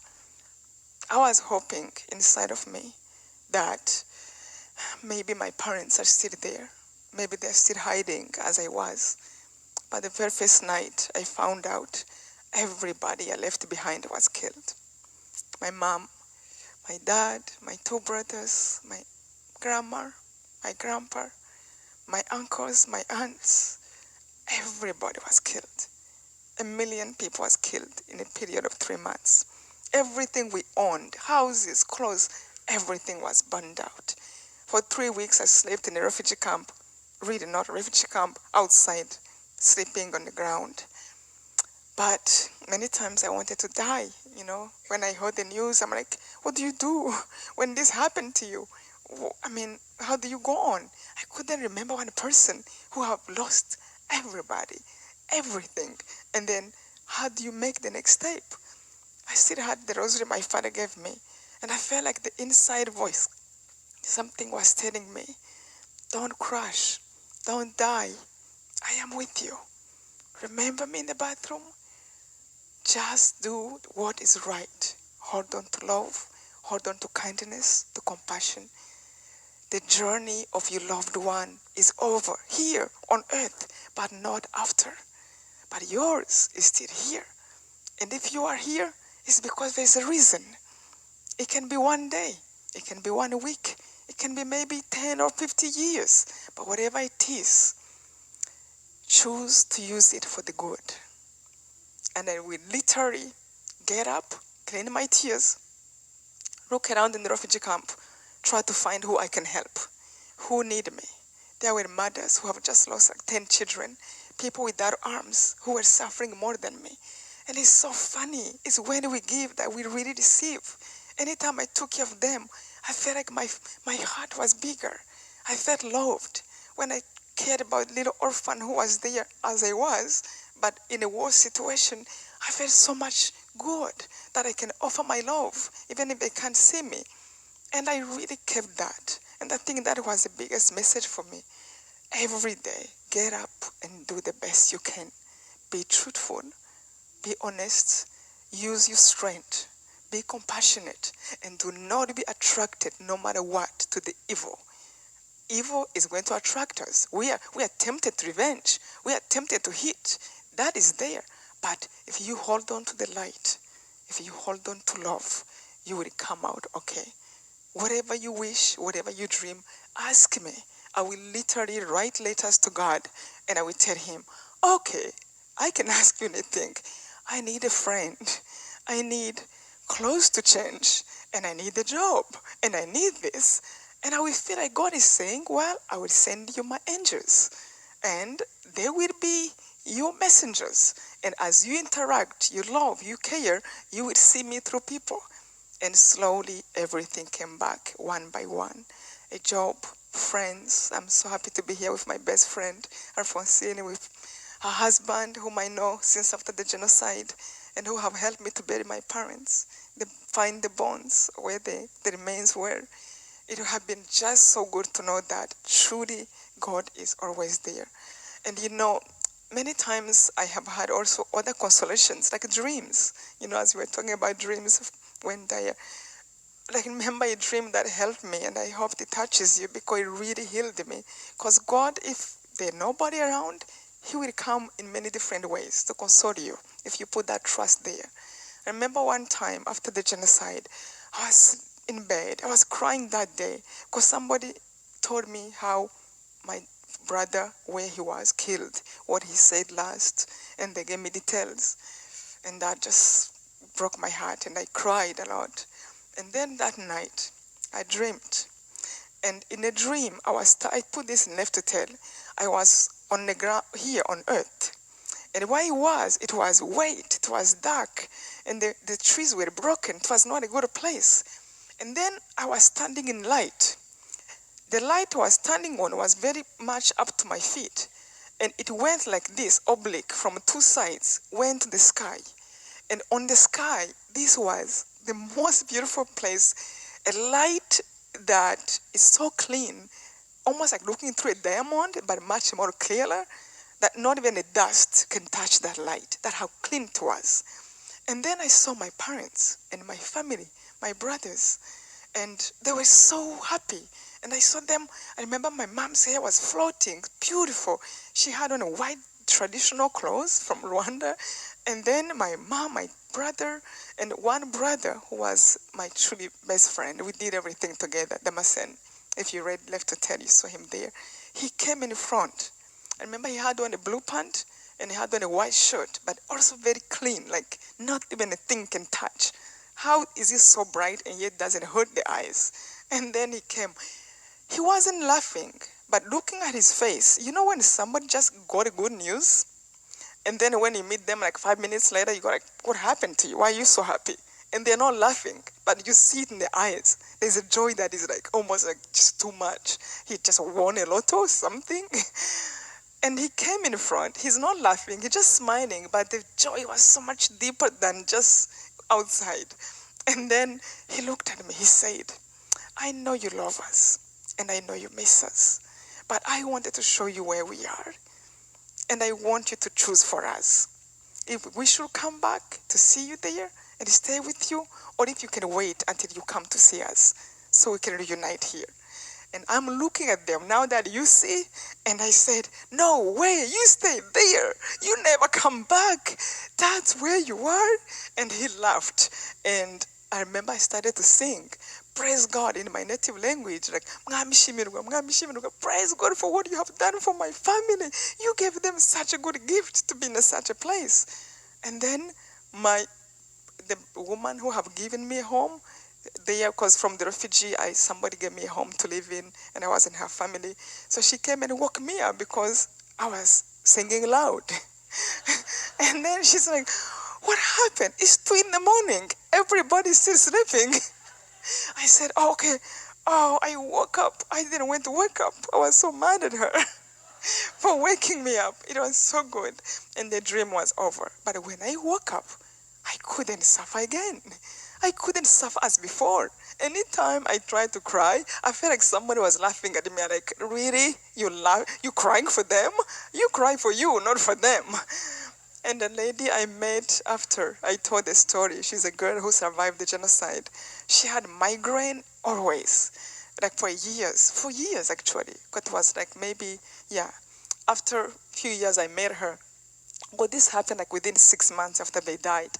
I was hoping inside of me that maybe my parents are still there. Maybe they're still hiding as I was. But the very first night I found out everybody I left behind was killed. My mom, my dad, my 2 brothers, my grandma, my grandpa, my uncles, my aunts, everybody was killed. 1 million people was killed in a period of 3 months. Everything we owned, houses, clothes, everything was burned out. For 3 weeks I slept in a refugee camp, really not a refugee camp, outside, sleeping on the ground. But many times I wanted to die, When I heard the news, I'm like, what do you do when this happened to you? How do you go on? I couldn't remember one person who have lost everybody, everything. And then how do you make the next step? I still had the rosary my father gave me. And I felt like the inside voice, something was telling me, don't crash, don't die. I am with you. Remember me in the bathroom? Just do what is right. Hold on to love, hold on to kindness, to compassion. The journey of your loved one is over here on earth, but not after. But yours is still here. And if you are here, it's because there's a reason. It can be one day, it can be 1 week, it can be maybe 10 or 50 years. But whatever it is, choose to use it for the good. And I will literally get up, clean my tears, look around in the refugee camp, try to find who I can help, who need me. There were mothers who have just lost like 10 children, people without arms who were suffering more than me. And it's so funny. It's when we give that we really receive. Anytime I took care of them, I felt like my heart was bigger. I felt loved. When I cared about little orphan who was there as I was, but in a war situation, I felt so much good that I can offer my love, even if they can't see me. And I really kept that. And I think that was the biggest message for me. Every day, get up and do the best you can. Be truthful, be honest, use your strength, be compassionate, and do not be attracted, no matter what, to the evil. Evil is going to attract us. We are tempted to revenge. We are tempted to hit. That is there. But if you hold on to the light, if you hold on to love, you will come out okay. Whatever you wish, whatever you dream, ask me. I will literally write letters to God and I will tell him, okay, I can ask you anything. I need a friend. I need clothes to change. And I need a job. And I need this. And I will feel like God is saying, well, I will send you my angels. And they will be your messengers. And as you interact, you love, you care, you will see me through people. And slowly everything came back one by one. A job, friends. I'm so happy to be here with my best friend, Alphonsine, with her husband, whom I know since after the genocide, and who have helped me to bury my parents, find the bones where the remains were. It would have been just so good to know that truly God is always there. And you know, many times I have had also other consolations, like dreams. You know, as we were talking about dreams when Dyer, like remember a dream that helped me, and I hope it touches you because it really healed me. Because God, if there's nobody around, he will come in many different ways to console you if you put that trust there. I remember one time after the genocide, I was in bed. I was crying that day because somebody told me how my brother, where he was killed, what he said last, and they gave me details. And that just broke my heart, and I cried a lot. And then that night, I dreamed. And in a dream, I put this in left to tell. I was on the ground here on earth. And where it was wet, it was dark, and the trees were broken. It was not a good place. And then I was standing in light. The light I was standing on was very much up to my feet. And it went like this, oblique, from two sides, went to the sky. And on the sky, this was the most beautiful place, a light that is so clean, almost like looking through a diamond, but much more clearer, that not even a dust can touch that light. That's how clean it was. And then I saw my parents and my family, my brothers, and they were so happy. And I saw them. I remember my mom's hair was floating, beautiful. She had on a white traditional clothes from Rwanda. And then my mom, my brother, and one brother who was my truly best friend. We did everything together, Damasen. If you read Left to Tell, you saw him there. He came in front. I remember he had on a blue pant and he had on a white shirt, but also very clean, like not even a thing can touch. How is he so bright and yet doesn't hurt the eyes? And then he came. He wasn't laughing, but looking at his face, you know when somebody just got a good news? And then when you meet them like 5 minutes later, you go like, what happened to you? Why are you so happy? And they're not laughing, but you see it in their eyes. There's a joy that is like almost like just too much. He just won a lotto or something. And he came in front. He's not laughing. He's just smiling, but the joy was so much deeper than just outside. And then he looked at me. He said, I know you love us, and I know you miss us, but I wanted to show you where we are, and I want you to choose for us. If we should come back to see you there and stay with you, or if you can wait until you come to see us so we can reunite here. And I'm looking at them now that you see, and I said, no way, you stay there. You never come back. That's where you are. And he laughed. And I remember I started to sing, praise God in my native language, like, praise God for what you have done for my family. You gave them such a good gift to be in such a place. And then the woman who have given me a home, there, because from the refugee, somebody gave me a home to live in, and I was in her family. So she came and woke me up because I was singing loud. And then she's like, what happened? It's 2 a.m. Everybody's still sleeping. I said, oh, okay. Oh, I woke up. I didn't want to wake up. I was so mad at her. for waking me up. It was so good. And the dream was over. But when I woke up, I couldn't suffer again. I couldn't suffer as before. Anytime I tried to cry, I felt like somebody was laughing at me. Like, really? You crying for them? You cry for you, not for them. And the lady I met after I told the story, she's a girl who survived the genocide. She had migraine always, like for years actually. It was like maybe, yeah. After a few years, I met her. Well, this happened like within 6 months after they died.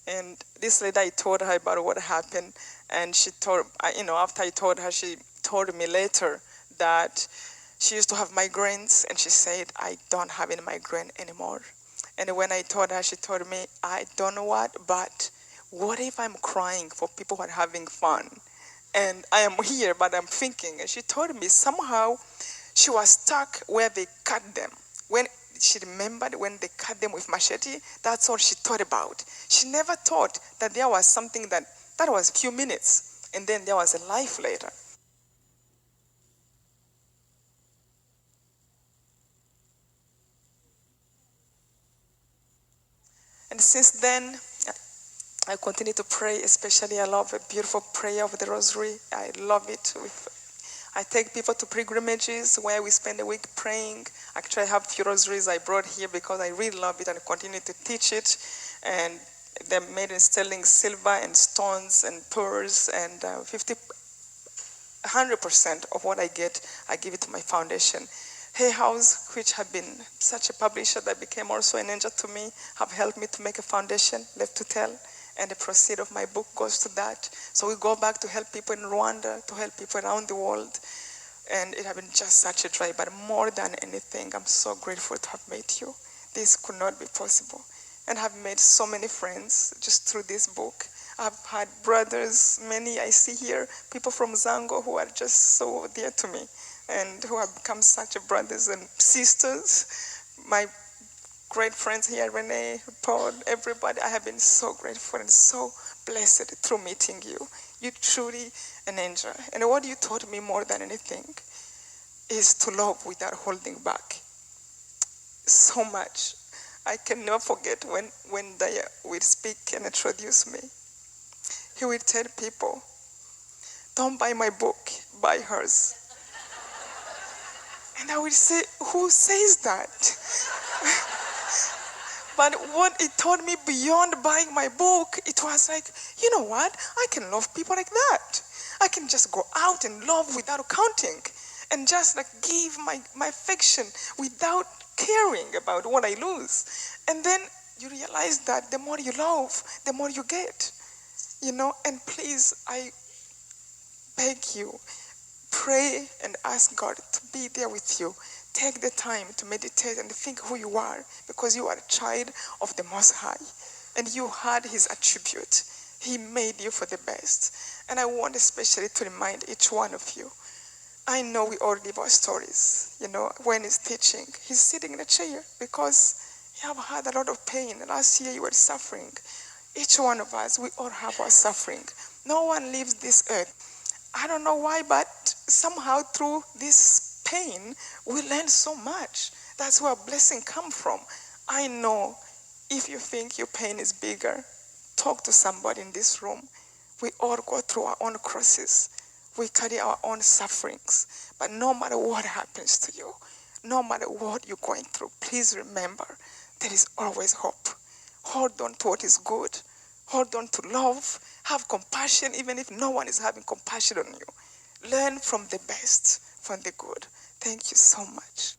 And this lady, I told her about what happened. And she told, after I told her, she told me later that she used to have migraines. And she said, I don't have any migraine anymore. And when I told her, she told me, I don't know but what if I'm crying for people who are having fun? And I am here, but I'm thinking. And she told me somehow she was stuck where they cut them. When she remembered when they cut them with machete, that's all she thought about. She never thought that there was something that was a few minutes, and then there was a life later. And since then, I continue to pray, especially I love a beautiful prayer of the rosary. I love it. I take people to pilgrimages where we spend a week praying. Actually, I have a few rosaries I brought here because I really love it and continue to teach it. And they're made in sterling silver and stones and pearls, and 100% of what I get, I give it to my foundation. Hay House, which have been such a publisher that became also an angel to me, have helped me to make a foundation, Left to Tell, and the proceed of my book goes to that. So we go back to help people in Rwanda, to help people around the world, and it has been just such a joy. But more than anything, I'm so grateful to have met you. This could not be possible, and have made so many friends just through this book. I've had brothers, many I see here, people from Zango who are just so dear to me and who have become such brothers and sisters. My great friends here, Renee, Paul, everybody, I have been so grateful and so blessed through meeting you. You're truly an angel. And what you taught me more than anything is to love without holding back. So much. I can never forget when Dyer will speak and introduce me. He will tell people, don't buy my book, buy hers. And I will say, who says that? But what it taught me beyond buying my book, it was like, you know what? I can love people like that. I can just go out and love without counting and just like give my affection without caring about what I lose. And then you realize that the more you love, the more you get. And please, I beg you, pray and ask God to be there with you. Take the time to meditate and think who you are, because you are a child of the Most High and you had his attribute. He made you for the best. And I want especially to remind each one of you, I know we all live our stories. When he's teaching, he's sitting in a chair because you have had a lot of pain. Last year you were suffering. Each one of us, we all have our suffering. No one leaves this earth. I don't know why, but somehow through this pain, we learn so much. That's where blessing comes from. I know if you think your pain is bigger, talk to somebody in this room. We all go through our own crosses. We carry our own sufferings. But no matter what happens to you, no matter what you're going through, please remember there is always hope. Hold on to what is good. Hold on to love. Have compassion even if no one is having compassion on you. Learn from the best, from the good. Thank you so much.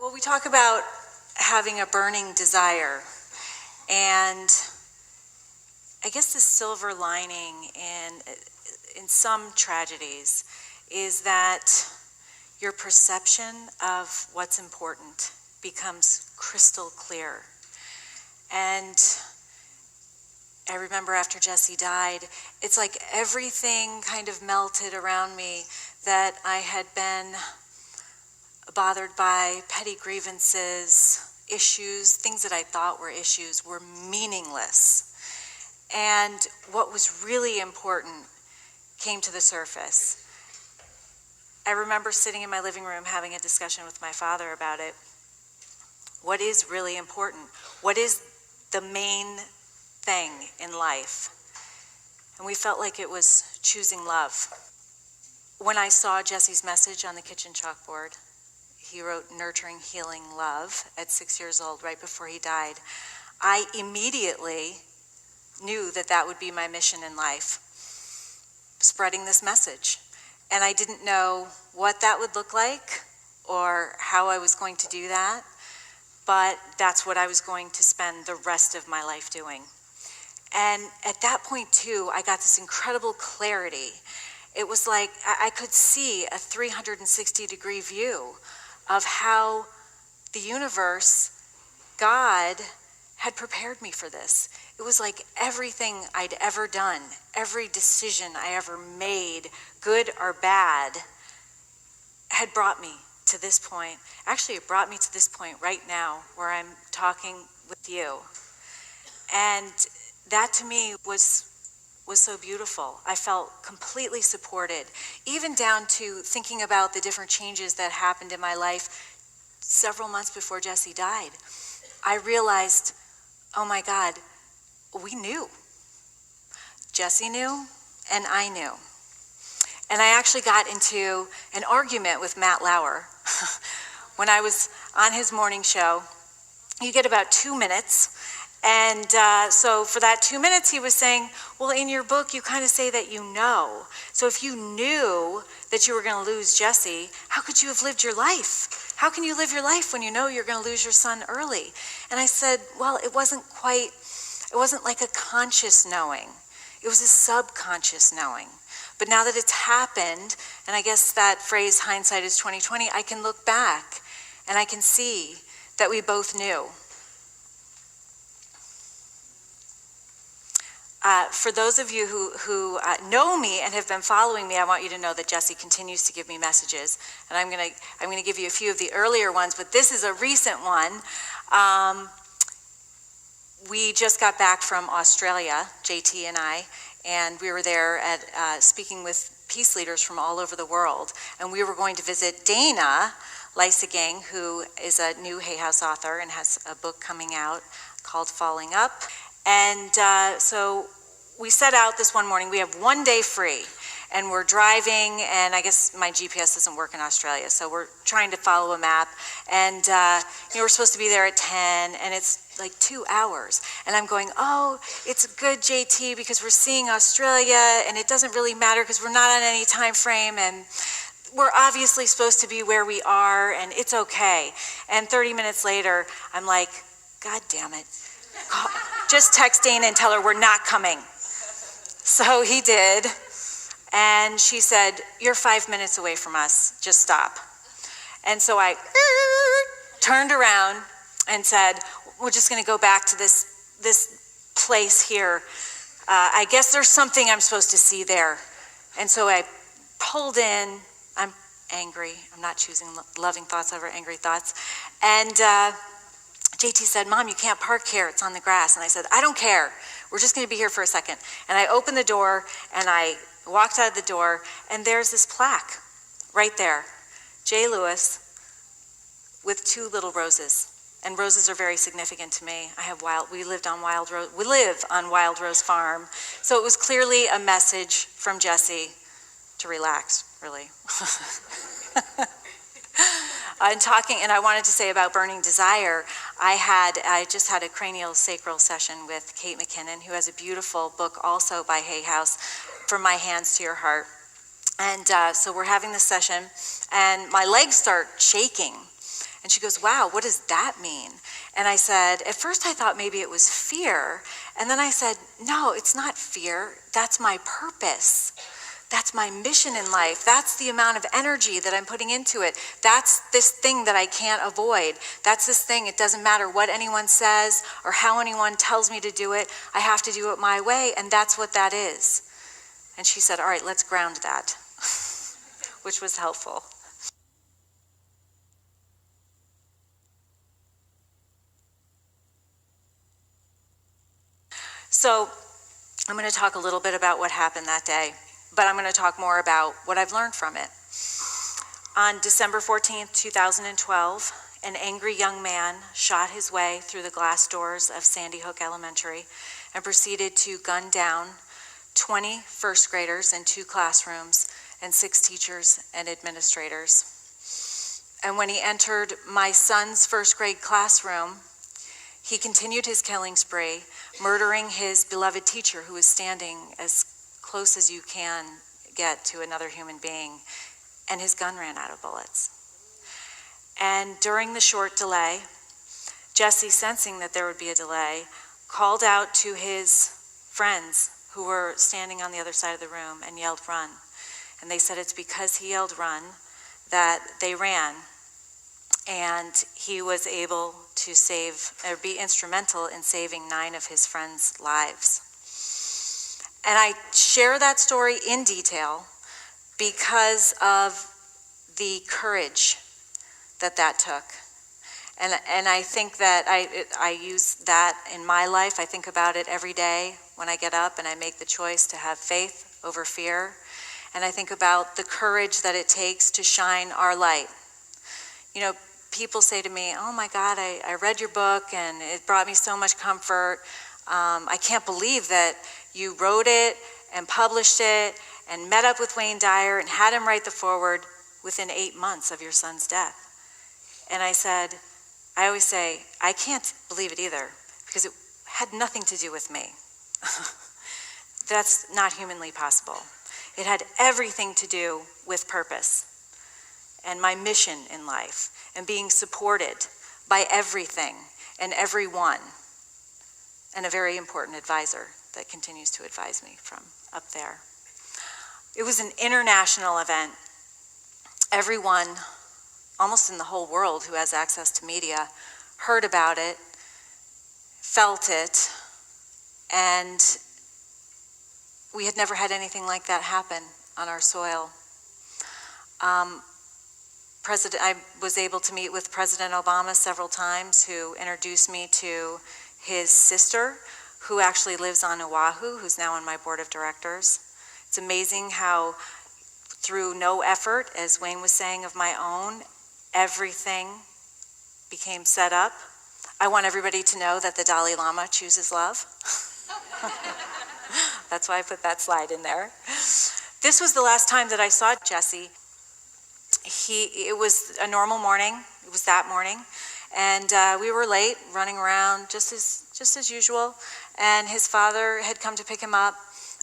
Well, we talk about having a burning desire, and I guess the silver lining in some tragedies is that your perception of what's important becomes crystal clear. And I remember after Jesse died, it's like everything kind of melted around me that I had been bothered by petty grievances, issues, things that I thought were issues were meaningless. And what was really important came to the surface. I remember sitting in my living room having a discussion with my father about it. What is really important? What is the main thing in life? And we felt like it was choosing love. When I saw Jesse's message on the kitchen chalkboard, he wrote "Nurturing, Healing, Love" at 6 years old, right before he died. I immediately knew that that would be my mission in life, spreading this message. And I didn't know what that would look like or how I was going to do that, but that's what I was going to spend the rest of my life doing. And at that point, too, I got this incredible clarity. It was like I could see a 360-degree view of how the universe, God, had prepared me for this. It was like everything I'd ever done, every decision I ever made, good or bad, had brought me to this point. Actually, it brought me to this point right now where I'm talking with you. And that to me was so beautiful. I felt completely supported, even down to thinking about the different changes that happened in my life several months before Jesse died. I realized, oh my God, we knew. Jesse knew, and I knew. And I actually got into an argument with Matt Lauer when I was on his morning show. You get about 2 minutes. And so for that 2 minutes, he was saying, well, in your book, you kind of say that you know. So if you knew that you were going to lose Jesse, how could you have lived your life? How can you live your life when you know you're going to lose your son early? And I said, well, it wasn't like a conscious knowing. It was a subconscious knowing. But now that it's happened, and I guess that phrase, hindsight is 20/20, I can look back and I can see that we both knew. For those of you who know me and have been following me, I want you to know that Jesse continues to give me messages, and I'm going to give you a few of the earlier ones, but this is a recent one. We just got back from Australia, JT and I, and we were there at speaking with peace leaders from all over the world, and we were going to visit Dana Lysagang, who is a new Hay House author and has a book coming out called Falling Up. And so we set out this one morning. We have 1 day free, and we're driving, and I guess my GPS doesn't work in Australia, so we're trying to follow a map. And we're supposed to be there at 10, and it's like 2 hours. And I'm going, oh, it's good, JT, because we're seeing Australia, and it doesn't really matter because we're not on any time frame, and we're obviously supposed to be where we are, and it's okay. And 30 minutes later, I'm like, God damn it. Just text Dana and tell her we're not coming. So he did. And she said, you're 5 minutes away from us. Just stop. And so I turned around and said, we're just going to go back to this place here. I guess there's something I'm supposed to see there. And so I pulled in. I'm angry. I'm not choosing loving thoughts over angry thoughts. And JT said, Mom, you can't park here. It's on the grass. And I said, I don't care. We're just going to be here for a second. And I opened the door, and I walked out of the door, and there's this plaque right there. J. Lewis with 2 little roses. And roses are very significant to me. We live on Wild Rose Farm. So it was clearly a message from Jesse to relax, really. And I wanted to say about Burning Desire, I just had a cranial sacral session with Kate McKinnon, who has a beautiful book also by Hay House, From My Hands to Your Heart. And so we're having this session, and my legs start shaking. And she goes, wow, what does that mean? And I said, at first I thought maybe it was fear. And then I said, no, it's not fear. That's my purpose. That's my mission in life. That's the amount of energy that I'm putting into it. That's this thing that I can't avoid. That's this thing. It doesn't matter what anyone says or how anyone tells me to do it. I have to do it my way, and that's what that is. And she said, all right, let's ground that, which was helpful. So I'm going to talk a little bit about what happened that day, but I'm going to talk more about what I've learned from it. On December 14th, 2012, an angry young man shot his way through the glass doors of Sandy Hook Elementary and proceeded to gun down 20 first graders in 2 classrooms and 6 teachers and administrators. And when he entered my son's first grade classroom, he continued his killing spree, murdering his beloved teacher who was standing as close as you can get to another human being, and his gun ran out of bullets. And during the short delay, Jesse, sensing that there would be a delay, called out to his friends who were standing on the other side of the room and yelled, "Run." And they said it's because he yelled, "Run," that they ran. And he was able to be instrumental in saving 9 of his friends' lives. And I share that story in detail because of the courage that took. And I think that I use that in my life. I think about it every day when I get up and I make the choice to have faith over fear. And I think about the courage that it takes to shine our light. You know, people say to me, "Oh my God, I read your book and it brought me so much comfort. I can't believe that you wrote it and published it and met up with Wayne Dyer and had him write the foreword within 8 months of your son's death." And I always say, I can't believe it either, because it had nothing to do with me. That's not humanly possible. It had everything to do with purpose and my mission in life and being supported by everything and everyone, and a very important advisor that continues to advise me from up there. It was an international event. Everyone, almost in the whole world who has access to media, heard about it, felt it, and we had never had anything like that happen on our soil. I was able to meet with President Obama several times, who introduced me to his sister, who actually lives on Oahu, who's now on my board of directors. It's amazing how, through no effort, as Wayne was saying, of my own, everything became set up. I want everybody to know that the Dalai Lama chooses love. That's why I put that slide in there. This was the last time that I saw Jesse. It was a normal morning. It was that morning. And we were late, running around just as usual. And his father had come to pick him up.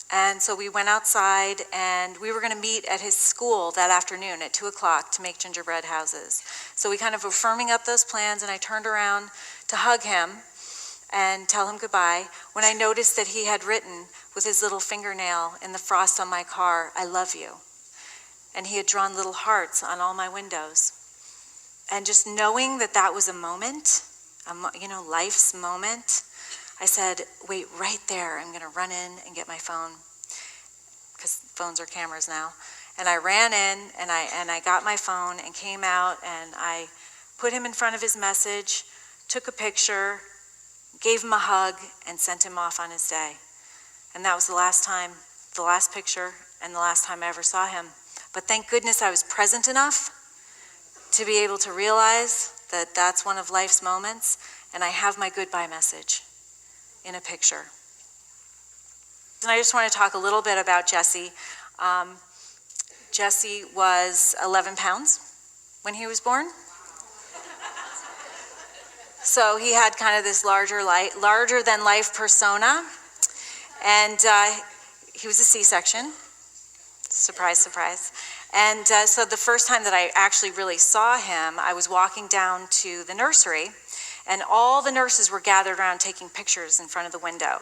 And so we went outside, and we were going to meet at his school that afternoon at 2 o'clock to make gingerbread houses. So we kind of were firming up those plans, and I turned around to hug him and tell him goodbye when I noticed that he had written with his little fingernail in the frost on my car, "I love you." And he had drawn little hearts on all my windows. And just knowing that that was a moment, life's moment, I said, "Wait right there. I'm going to run in and get my phone," because phones are cameras now. And I ran in and I got my phone and came out, and I put him in front of his message, took a picture, gave him a hug, and sent him off on his day. And that was the last picture and the last time I ever saw him. But thank goodness I was present enough to be able to realize that that's one of life's moments, and I have my goodbye message in a picture. And I just want to talk a little bit about Jesse. Jesse was 11 pounds when he was born. So he had kind of this larger than life persona. And he was a C-section. Surprise, surprise. And so the first time that I actually really saw him, I was walking down to the nursery, and all the nurses were gathered around taking pictures in front of the window.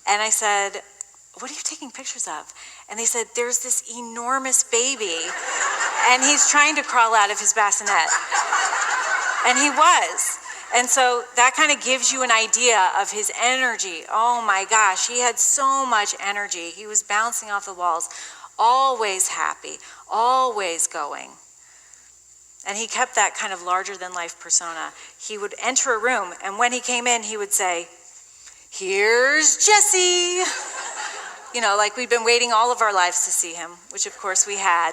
And I said, "What are you taking pictures of?" And they said, "There's this enormous baby, and he's trying to crawl out of his bassinet." And he was. And so that kind of gives you an idea of his energy. Oh my gosh, he had so much energy. He was bouncing off the walls, always happy, always going. And he kept that kind of larger than life persona. He would enter a room, and when he came in, he would say, here's Jesse. You know, like we'd been waiting all of our lives to see him, which of course we had.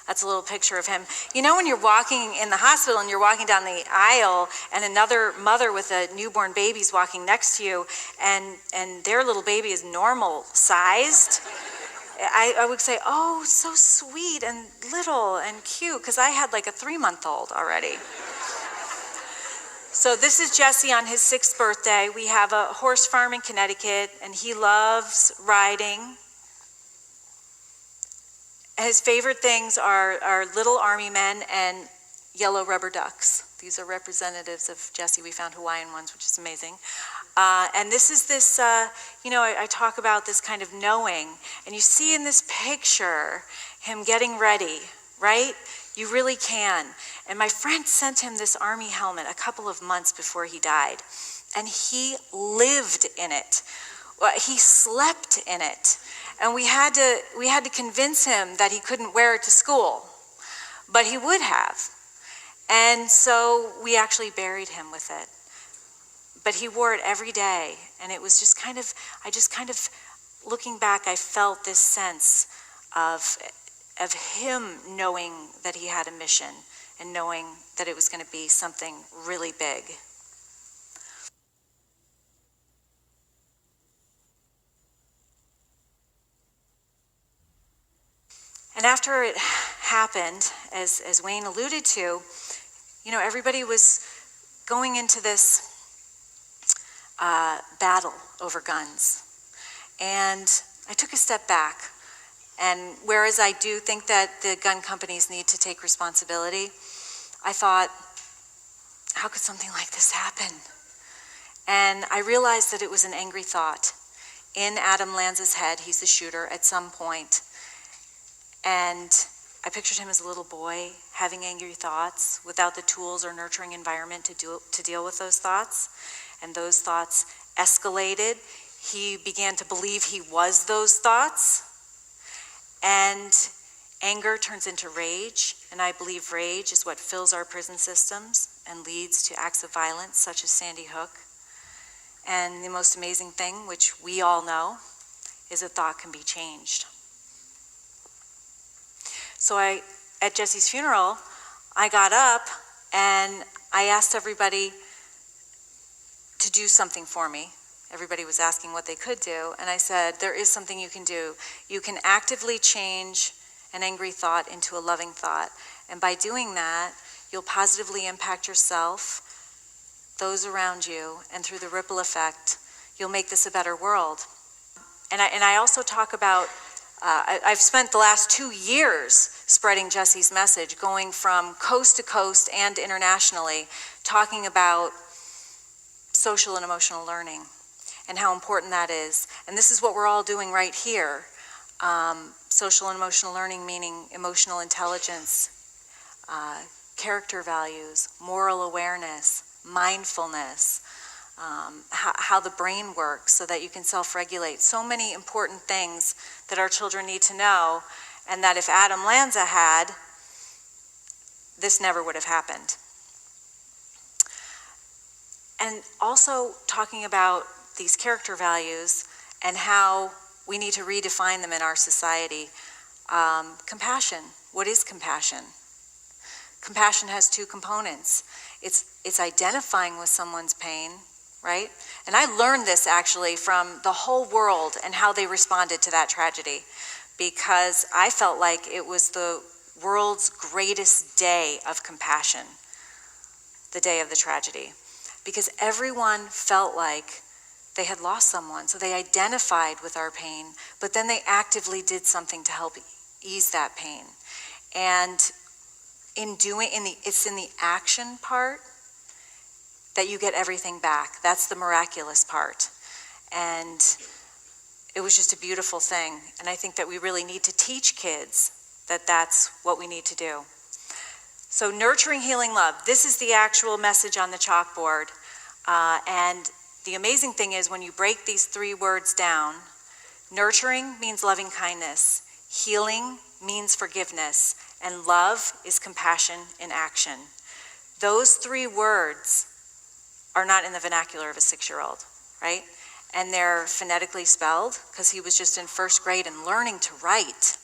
That's a little picture of him. You know, when you're walking in the hospital and you're walking down the aisle and another mother with a newborn baby's walking next to you and their little baby is normal sized, I would say, oh, so sweet and little and cute, because I had like a 3-month-old already. So this is Jesse on his 6th birthday. We have a horse farm in Connecticut, and he loves riding. His favorite things are little army men and yellow rubber ducks. These are representatives of Jesse. We found Hawaiian ones, which is amazing. And this is this, I talk about this kind of knowing. And you see in this picture him getting ready, right? You really can. And my friend sent him this army helmet a couple of months before he died. And he lived in it. Well, he slept in it. And we had to convince him that he couldn't wear it to school, but he would have. And so we actually buried him with it. But he wore it every day, and it was just kind of, looking back, I felt this sense of him knowing that he had a mission and knowing that it was going to be something really big. And after it happened, as Wayne alluded to, everybody was going into this battle over guns. And I took a step back. And whereas I do think that the gun companies need to take responsibility, I thought, how could something like this happen? And I realized that it was an angry thought. In Adam Lanza's head, he's the shooter at some point. And I pictured him as a little boy having angry thoughts without the tools or nurturing environment to deal with those thoughts. And those thoughts escalated. He began to believe he was those thoughts. And anger turns into rage. And I believe rage is what fills our prison systems and leads to acts of violence such as Sandy Hook. And the most amazing thing, which we all know, is a thought can be changed. So at Jesse's funeral, I got up and I asked everybody to do something for me. Everybody was asking what they could do, and I said, there is something you can do. You can actively change an angry thought into a loving thought, and by doing that, you'll positively impact yourself, those around you, and through the ripple effect, you'll make this a better world. And I also talk about, I've spent the last 2 years spreading Jesse's message, going from coast to coast and internationally, talking about social and emotional learning and how important that is. And this is what we're all doing right here. Social and emotional learning, meaning emotional intelligence, character values, moral awareness, mindfulness, how the brain works so that you can self-regulate. So many important things that our children need to know, and that if Adam Lanza had, this never would have happened. And also talking about these character values and how we need to redefine them in our society. Compassion. What is compassion? Compassion has 2 components. It's identifying with someone's pain, right? And I learned this actually from the whole world and how they responded to that tragedy, because I felt like it was the world's greatest day of compassion, the day of the tragedy, because everyone felt like they had lost someone, so they identified with our pain, but then they actively did something to help ease that pain. And it's in the action part that you get everything back. That's the miraculous part. And it was just a beautiful thing. And I think that we really need to teach kids that that's what we need to do. So nurturing, healing, love. This is the actual message on the chalkboard. And the amazing thing is when you break these 3 words down, nurturing means loving kindness, healing means forgiveness, and love is compassion in action. Those 3 words are not in the vernacular of a 6-year-old. right? And they're phonetically spelled because he was just in first grade and learning to write.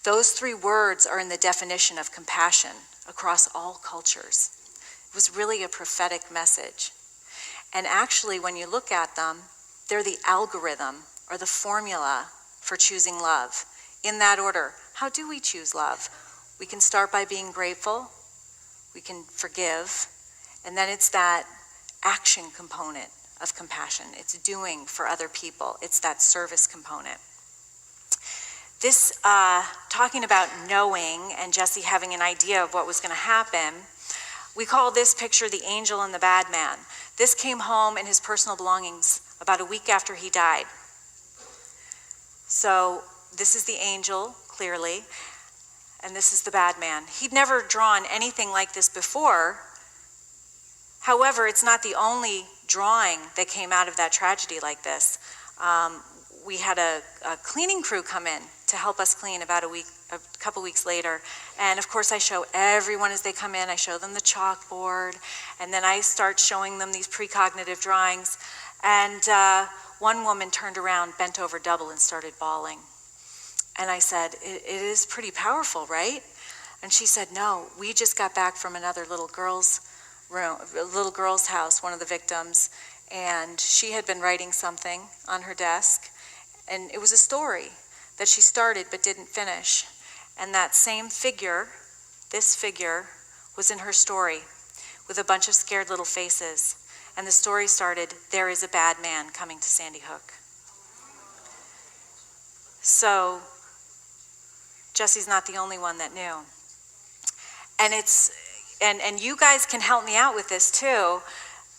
Those 3 words are in the definition of compassion across all cultures. It was really a prophetic message. And actually, when you look at them, they're the algorithm or the formula for choosing love. In that order, how do we choose love? We can start by being grateful, we can forgive, and then it's that action component of compassion. It's doing for other people. It's that service component. This, talking about knowing and Jesse having an idea of what was going to happen, we call this picture the angel and the bad man. This came home in his personal belongings about a week after he died. So this is the angel, clearly, and this is the bad man. He'd never drawn anything like this before. However, it's not the only drawing that came out of that tragedy like this. We had a cleaning crew come in to help us clean about a couple weeks later. And of course I show everyone as they come in, I show them the chalkboard, and then I start showing them these precognitive drawings. And one woman turned around, bent over double, and started bawling. And I said, it is pretty powerful, right? And she said, no, we just got back from another little girl's house, one of the victims, and she had been writing something on her desk, and it was a story that she started but didn't finish. And that same figure, this figure, was in her story with a bunch of scared little faces. And the story started, there is a bad man coming to Sandy Hook. So Jesse's not the only one that knew. And and you guys can help me out with this too.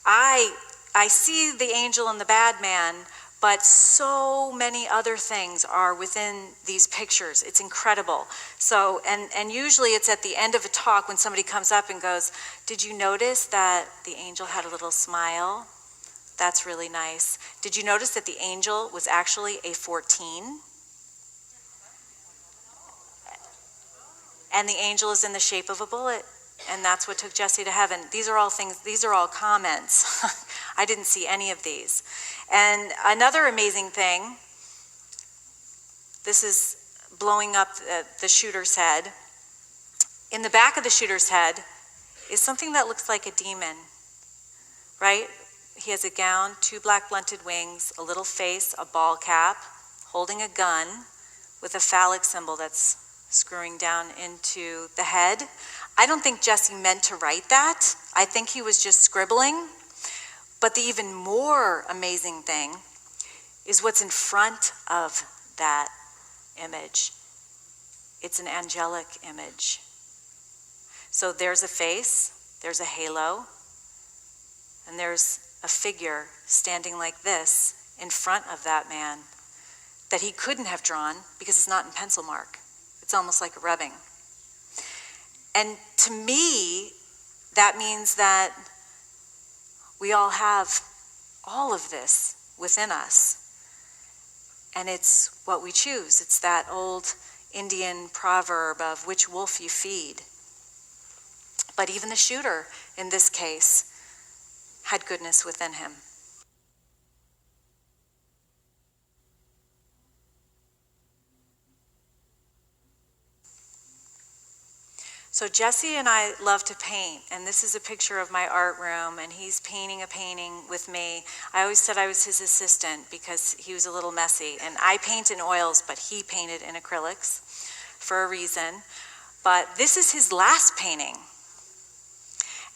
I see the angel and the bad man, but so many other things are within these pictures. It's incredible. So, and usually it's at the end of a talk when somebody comes up and goes, did you notice that the angel had a little smile? That's really nice. Did you notice that the angel was actually a 14? And the angel is in the shape of a bullet. And that's what took Jesse to heaven. These are all things, these are all comments. I didn't see any of these. And another amazing thing, this is blowing up the shooter's head. In the back of the shooter's head is something that looks like a demon, right? He has a gown, 2 black blunted wings, a little face, a ball cap, holding a gun with a phallic symbol that's screwing down into the head. I don't think Jesse meant to write that. I think he was just scribbling. But the even more amazing thing is what's in front of that image. It's an angelic image. So there's a face, there's a halo, and there's a figure standing like this in front of that man that he couldn't have drawn because it's not in pencil mark. It's almost like a rubbing. And to me, that means that we all have all of this within us. And it's what we choose. It's that old Indian proverb of which wolf you feed. But even the shooter, in this case, had goodness within him. So Jesse and I love to paint, and this is a picture of my art room, and he's painting a painting with me. I always said I was his assistant because he was a little messy, and I paint in oils, but he painted in acrylics for a reason. But this is his last painting.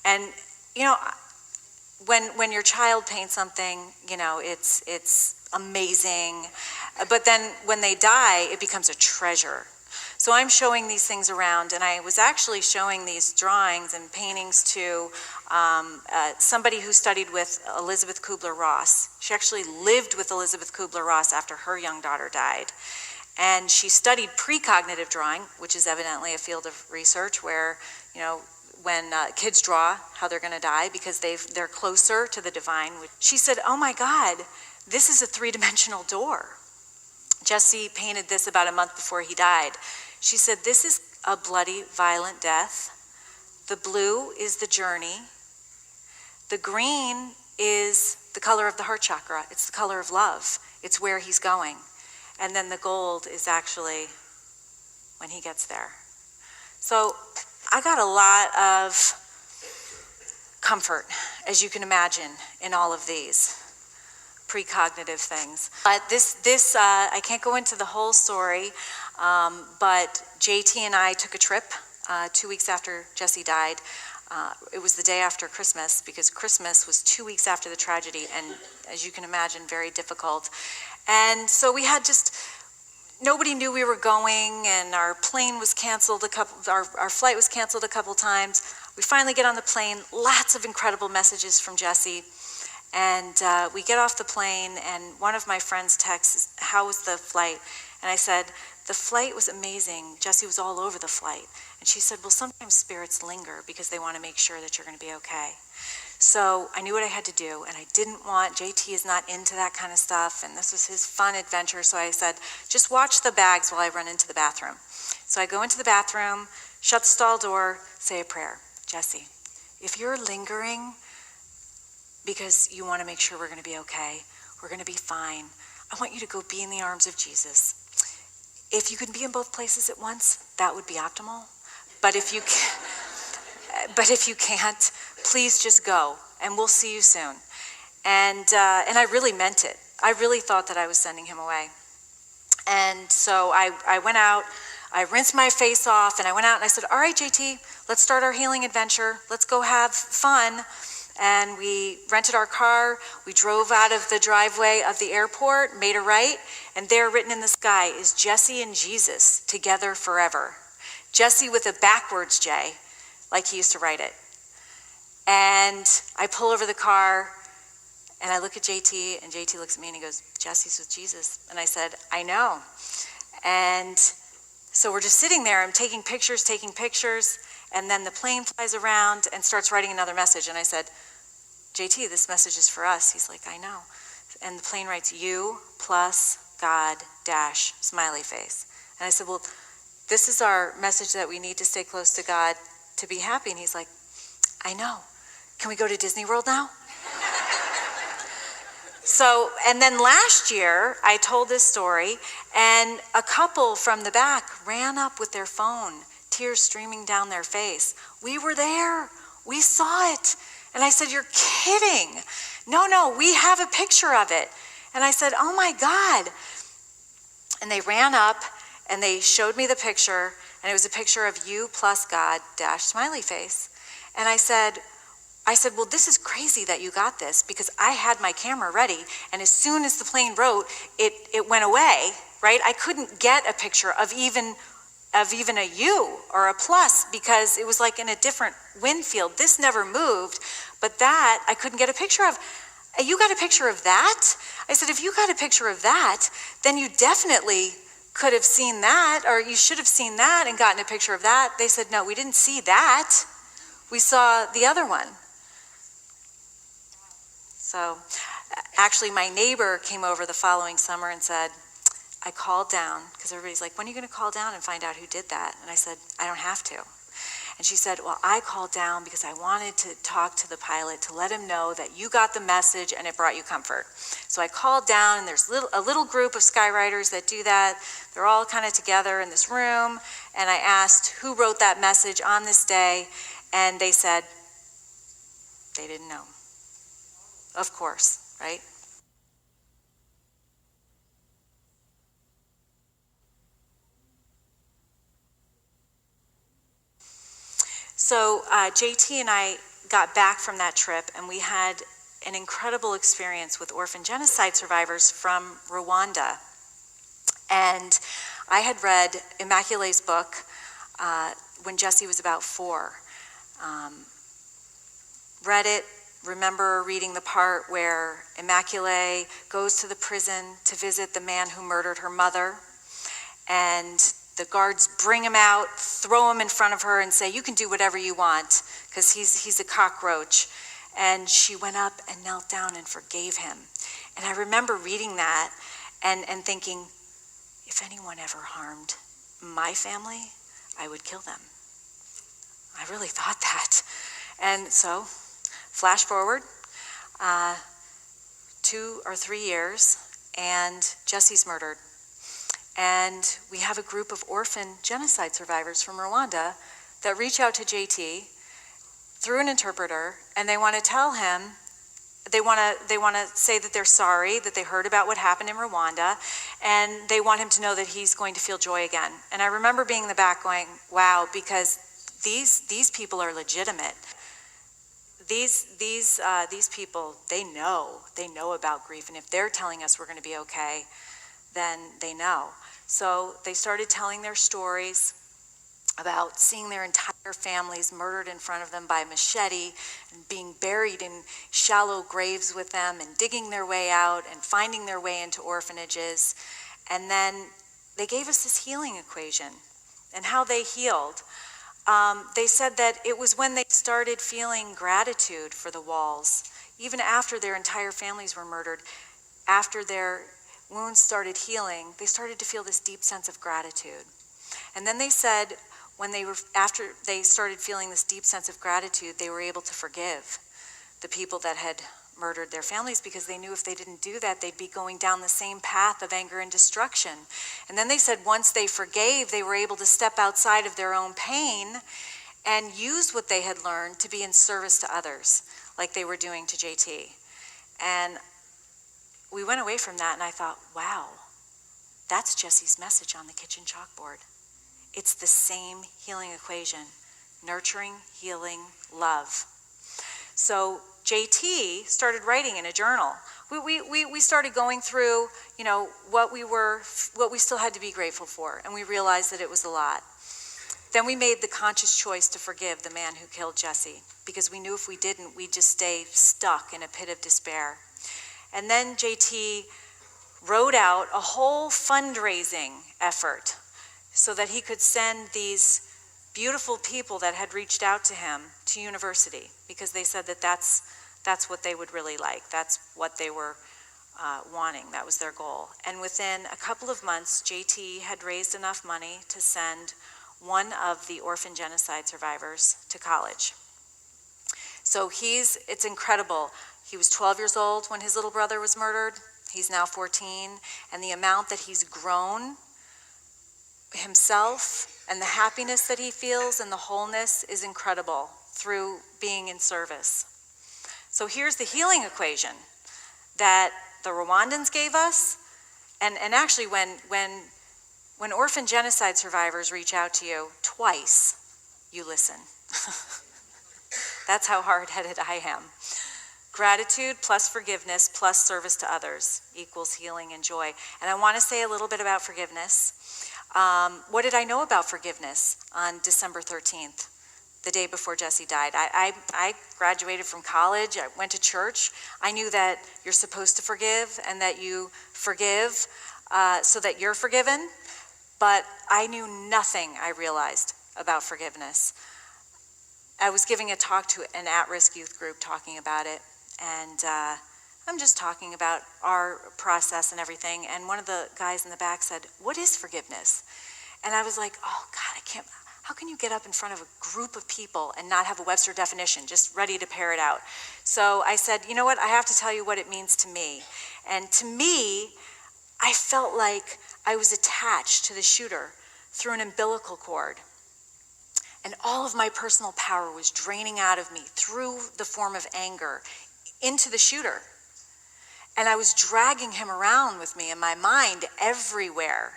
And, you know, when your child paints something, you know, it's amazing. But then when they die, it becomes a treasure. So I'm showing these things around, and I was actually showing these drawings and paintings to somebody who studied with Elizabeth Kubler-Ross. She actually lived with Elizabeth Kubler-Ross after her young daughter died. And she studied precognitive drawing, which is evidently a field of research where, you know, when kids draw how they're going to die because they're closer to the divine. She said, oh my God, this is a 3-dimensional door. Jesse painted this about a month before he died. She said, this is a bloody, violent death. The blue is the journey. The green is the color of the heart chakra. It's the color of love. It's where he's going. And then the gold is actually when he gets there. So I got a lot of comfort, as you can imagine, in all of these precognitive things. But this I can't go into the whole story, but JT and I took a trip 2 weeks after Jesse died. It was the day after Christmas, because Christmas was 2 weeks after the tragedy, and as you can imagine, very difficult. And so we had nobody knew we were going, and our plane was canceled our flight was canceled a couple times. We finally get on the plane, lots of incredible messages from Jesse, and we get off the plane, and one of my friends texts, "How was the flight?" And I said, "The flight was amazing. Jesse was all over the flight." And she said, "Well, sometimes spirits linger because they want to make sure that you're going to be okay." So I knew what I had to do, and I didn't want, JT is not into that kind of stuff, and this was his fun adventure, so I said, "Just watch the bags while I run into the bathroom." So I go into the bathroom, shut the stall door, say a prayer. "Jesse, if you're lingering because you want to make sure we're going to be okay, we're going to be fine, I want you to go be in the arms of Jesus. If you can be in both places at once, that would be optimal. But if you can't, please just go, and we'll see you soon." And I really meant it. I really thought that I was sending him away. And so I went out, I rinsed my face off, and I went out and I said, "All right, JT, let's start our healing adventure. Let's go have fun." And we rented our car. We drove out of the driveway of the airport, made a right, and there written in the sky is Jesse and Jesus together forever. Jesse with a backwards J, like he used to write it. And I pull over the car, and I look at JT, and JT looks at me and he goes, "Jesse's with Jesus." And I said, "I know." And so we're just sitting there, I'm taking pictures, and then the plane flies around and starts writing another message. And I said, "JT, this message is for us." He's like, "I know." And the plane writes, "You plus God dash smiley face." And I said, "Well, this is our message that we need to stay close to God to be happy." And he's like, "I know. Can we go to Disney World now?" So, and then last year, I told this story, and a couple from the back ran up with their phone, tears streaming down their face. "We were there. We saw it." And I said, "You're kidding." No, we have a picture of it." And I said, "Oh my God." And they ran up and they showed me the picture, and it was a picture of you plus God dash smiley face. And I said, "Well, this is crazy that you got this, because I had my camera ready, and as soon as the plane wrote, it went away, right? I couldn't get a picture of even a U or a plus, because it was like in a different wind field. This never moved, but that I couldn't get a picture of. You got a picture of that?" I said, "If you got a picture of that, then you definitely could have seen that, or you should have seen that and gotten a picture of that." They said, "No, we didn't see that. We saw the other one." So actually, my neighbor came over the following summer and said, "I called down," because everybody's like, "When are you going to call down and find out who did that?" And I said, "I don't have to." And she said, "Well, I called down because I wanted to talk to the pilot to let him know that you got the message and it brought you comfort." So I called down, and there's a little group of skywriters that do that. They're all kind of together in this room, and I asked who wrote that message on this day, and they said they didn't know. Of course, right? So JT and I got back from that trip, and we had an incredible experience with orphan genocide survivors from Rwanda. And I had read Immaculate's book when Jesse was about 4. Read it, remember reading the part where Immaculate goes to the prison to visit the man who murdered her mother, and the guards bring him out, throw him in front of her, and say, "You can do whatever you want," because he's a cockroach. And she went up and knelt down and forgave him. And I remember reading that and thinking, if anyone ever harmed my family, I would kill them. I really thought that. And so, flash forward, 2 or 3 years, and Jesse's murdered. And we have a group of orphan genocide survivors from Rwanda that reach out to JT through an interpreter, and they want to tell him, they want to say that they're sorry, that they heard about what happened in Rwanda, and they want him to know that he's going to feel joy again. And I remember being in the back going, wow, because these people are legitimate. These people, they know about grief, and if they're telling us we're going to be okay, then they know. So they started telling their stories about seeing their entire families murdered in front of them by machete and being buried in shallow graves with them and digging their way out and finding their way into orphanages. And then they gave us this healing equation and how they healed. They said that it was when they started feeling gratitude for the walls, even after their entire families were murdered, after their wounds started healing, they started to feel this deep sense of gratitude. And then they said, after they started feeling this deep sense of gratitude, they were able to forgive the people that had murdered their families, because they knew if they didn't do that, they'd be going down the same path of anger and destruction. And then they said once they forgave, they were able to step outside of their own pain and use what they had learned to be in service to others, like they were doing to JT. And we went away from that, and I thought, wow, that's Jesse's message on the kitchen chalkboard. It's the same healing equation: nurturing, healing, love. So JT started writing in a journal. We started going through, what we still had to be grateful for, and we realized that it was a lot. Then we made the conscious choice to forgive the man who killed Jesse, because we knew if we didn't, we'd just stay stuck in a pit of despair. And then JT wrote out a whole fundraising effort so that he could send these beautiful people that had reached out to him to university, because they said that that's what they would really like. That's what they were wanting. That was their goal. And within a couple of months, JT had raised enough money to send one of the orphan genocide survivors to college. So it's incredible. He was 12 years old when his little brother was murdered. He's now 14, and the amount that he's grown himself and the happiness that he feels and the wholeness is incredible through being in service. So here's the healing equation that the Rwandans gave us, and actually when orphan genocide survivors reach out to you twice, you listen. That's how hard-headed I am. Gratitude plus forgiveness plus service to others equals healing and joy. And I want to say a little bit about forgiveness. What did I know about forgiveness on December 13th, the day before Jesse died? I graduated from college. I went to church. I knew that you're supposed to forgive and that you forgive so that you're forgiven. But I knew nothing, I realized, about forgiveness. I was giving a talk to an at-risk youth group talking about it. And I'm just talking about our process and everything. And one of the guys in the back said, "What is forgiveness?" And I was like, oh God, how can you get up in front of a group of people and not have a Webster definition, just ready to pair it out? So I said, you know what, I have to tell you what it means to me. And to me, I felt like I was attached to the shooter through an umbilical cord. And all of my personal power was draining out of me through the form of anger into the shooter. And I was dragging him around with me in my mind everywhere.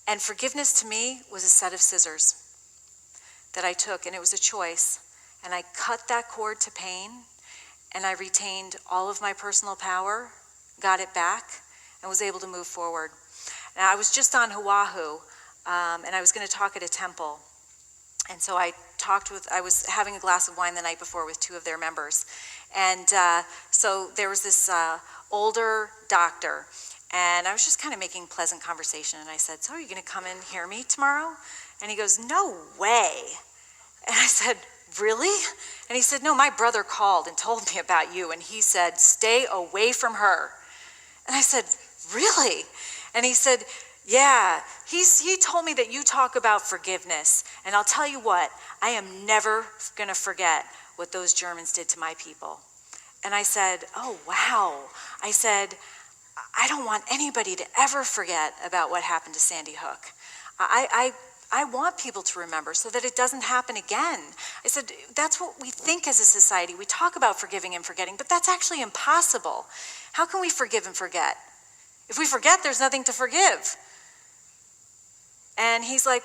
And forgiveness to me was a set of scissors that I took, and it was a choice. And I cut that cord to pain, and I retained all of my personal power, got it back, and was able to move forward. Now, I was just on Oahu, and I was going to talk at a temple. And so I was having a glass of wine the night before with two of their members. And so there was this older doctor, and I was just kind of making pleasant conversation. And I said, "So are you going to come and hear me tomorrow?" And he goes, "No way." And I said, "Really?" And he said, "No, my brother called and told me about you. And he said, stay away from her." And I said, "Really?" And he said, "Yeah, he told me that you talk about forgiveness. And I'll tell you what, I am never going to forget what those Germans did to my people." And I said, oh, wow. I said, I don't want anybody to ever forget about what happened to Sandy Hook. I want people to remember so that it doesn't happen again. I said, that's what we think as a society. We talk about forgiving and forgetting, but that's actually impossible. How can we forgive and forget? If we forget, there's nothing to forgive. And he's like,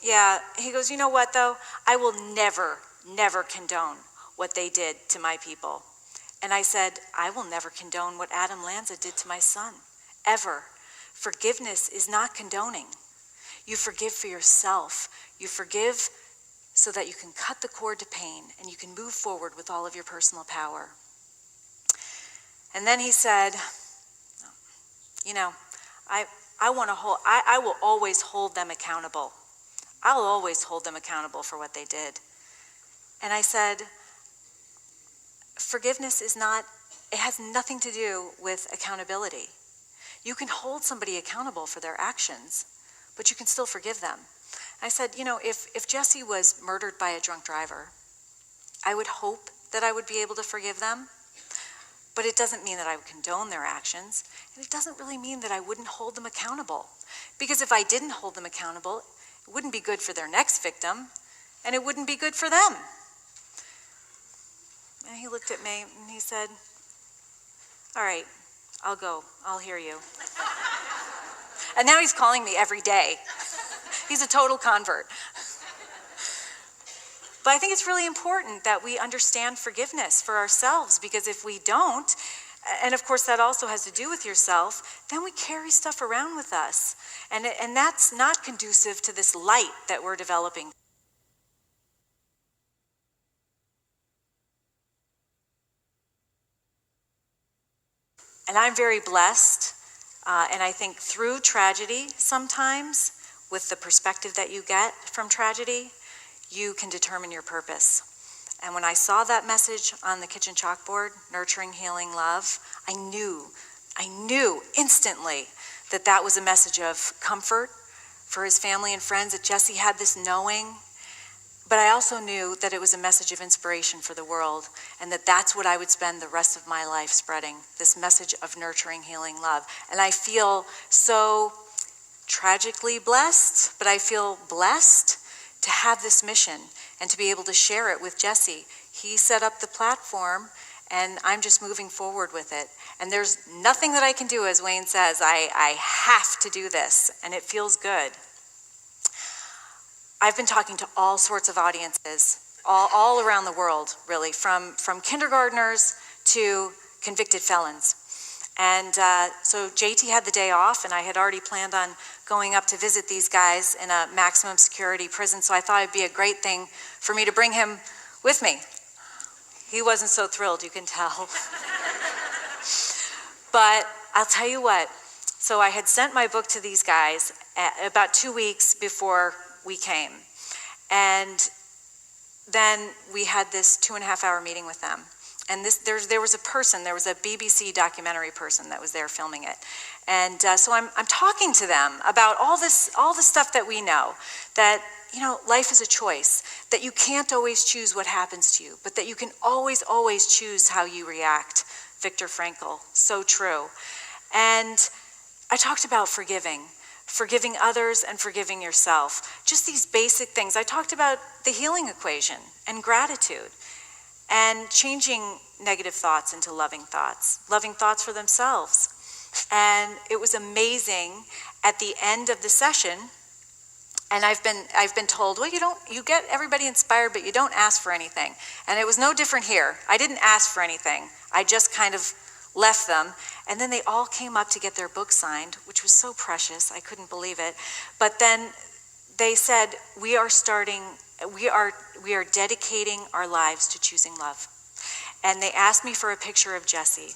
yeah. He goes, you know what, though? I will never, never condone what they did to my people. And I said, I will never condone what Adam Lanza did to my son, ever. Forgiveness is not condoning. You forgive for yourself. You forgive so that you can cut the cord to pain and you can move forward with all of your personal power. And then he said, you know, I will always hold them accountable. I'll always hold them accountable for what they did. And I said, forgiveness it has nothing to do with accountability. You can hold somebody accountable for their actions, but you can still forgive them. I said, you know, if Jesse was murdered by a drunk driver, I would hope that I would be able to forgive them, but it doesn't mean that I would condone their actions, and it doesn't really mean that I wouldn't hold them accountable. Because if I didn't hold them accountable, it wouldn't be good for their next victim, and it wouldn't be good for them. And he looked at me and he said, all right, I'll go. I'll hear you. And now he's calling me every day. He's a total convert. But I think it's really important that we understand forgiveness for ourselves, because if we don't, and of course that also has to do with yourself, then we carry stuff around with us. And that's not conducive to this light that we're developing. And I'm very blessed, and I think through tragedy sometimes, with the perspective that you get from tragedy, you can determine your purpose. And when I saw that message on the kitchen chalkboard, nurturing, healing, love, I knew instantly that that was a message of comfort for his family and friends, that Jesse had this knowing. But I also knew that it was a message of inspiration for the world, and that that's what I would spend the rest of my life spreading, this message of nurturing, healing, love. And I feel so tragically blessed, but I feel blessed to have this mission and to be able to share it with Jesse. He set up the platform, and I'm just moving forward with it. And there's nothing that I can do, as Wayne says. I have to do this, and it feels good. I've been talking to all sorts of audiences, all around the world, really, from kindergartners to convicted felons. And so JT had the day off, and I had already planned on going up to visit these guys in a maximum security prison, so I thought it'd be a great thing for me to bring him with me. He wasn't so thrilled, you can tell. But I'll tell you what, so I had sent my book to these guys about 2 weeks before we came. And then we had this 2.5-hour meeting with them. And there was a BBC documentary person that was there filming it. And so I'm talking to them about all the stuff that we know, that, you know, life is a choice, that you can't always choose what happens to you, but that you can always, always choose how you react. Viktor Frankl, so true. And I talked about forgiving others and forgiving yourself. Just these basic things. I talked about the healing equation and gratitude and changing negative thoughts into loving thoughts for themselves. And it was amazing at the end of the session, and I've been told, well, you get everybody inspired, but you don't ask for anything. And it was no different here. I didn't ask for anything. I just kind of left them. And then they all came up to get their book signed, which was so precious. I couldn't believe it. But then they said, we are dedicating our lives to choosing love. And they asked me for a picture of Jesse.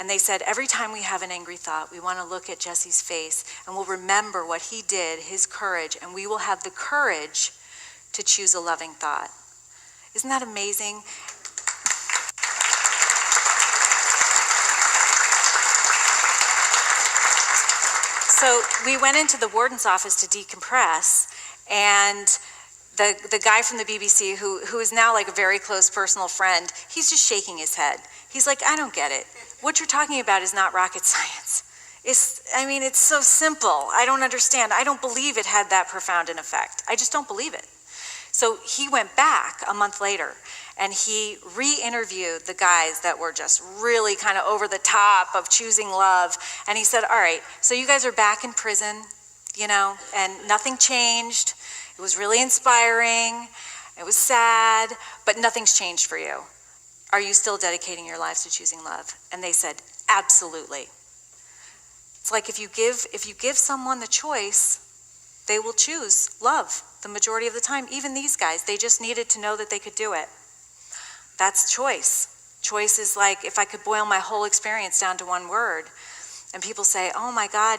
And they said, every time we have an angry thought, we want to look at Jesse's face and we'll remember what he did, his courage, and we will have the courage to choose a loving thought. Isn't that amazing? So we went into the warden's office to decompress, and the guy from the BBC who is now like a very close personal friend, he's just shaking his head. He's like, I don't get it. What you're talking about is not rocket science. It's so simple. I don't understand. I don't believe it had that profound an effect. I just don't believe it. So he went back a month later and he re-interviewed the guys that were just really kind of over the top of choosing love. And he said, all right, so you guys are back in prison, and nothing changed. It was really inspiring. It was sad, but nothing's changed for you. Are you still dedicating your lives to choosing love? And they said, absolutely. It's like if you give someone the choice, they will choose love the majority of the time. Even these guys, they just needed to know that they could do it. That's choice. Choice is like, if I could boil my whole experience down to one word, and people say, oh my God,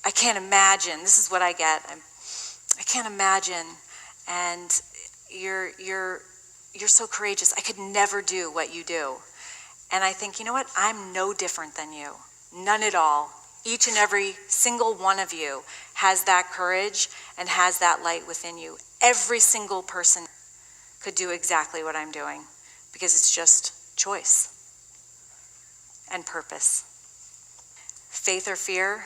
I can't imagine. This is what I get. I can't imagine. And you're so courageous. I could never do what you do. And I think, you know what? I'm no different than you. None at all. Each and every single one of you has that courage and has that light within you. Every single person could do exactly what I'm doing because it's just choice and purpose. Faith or fear,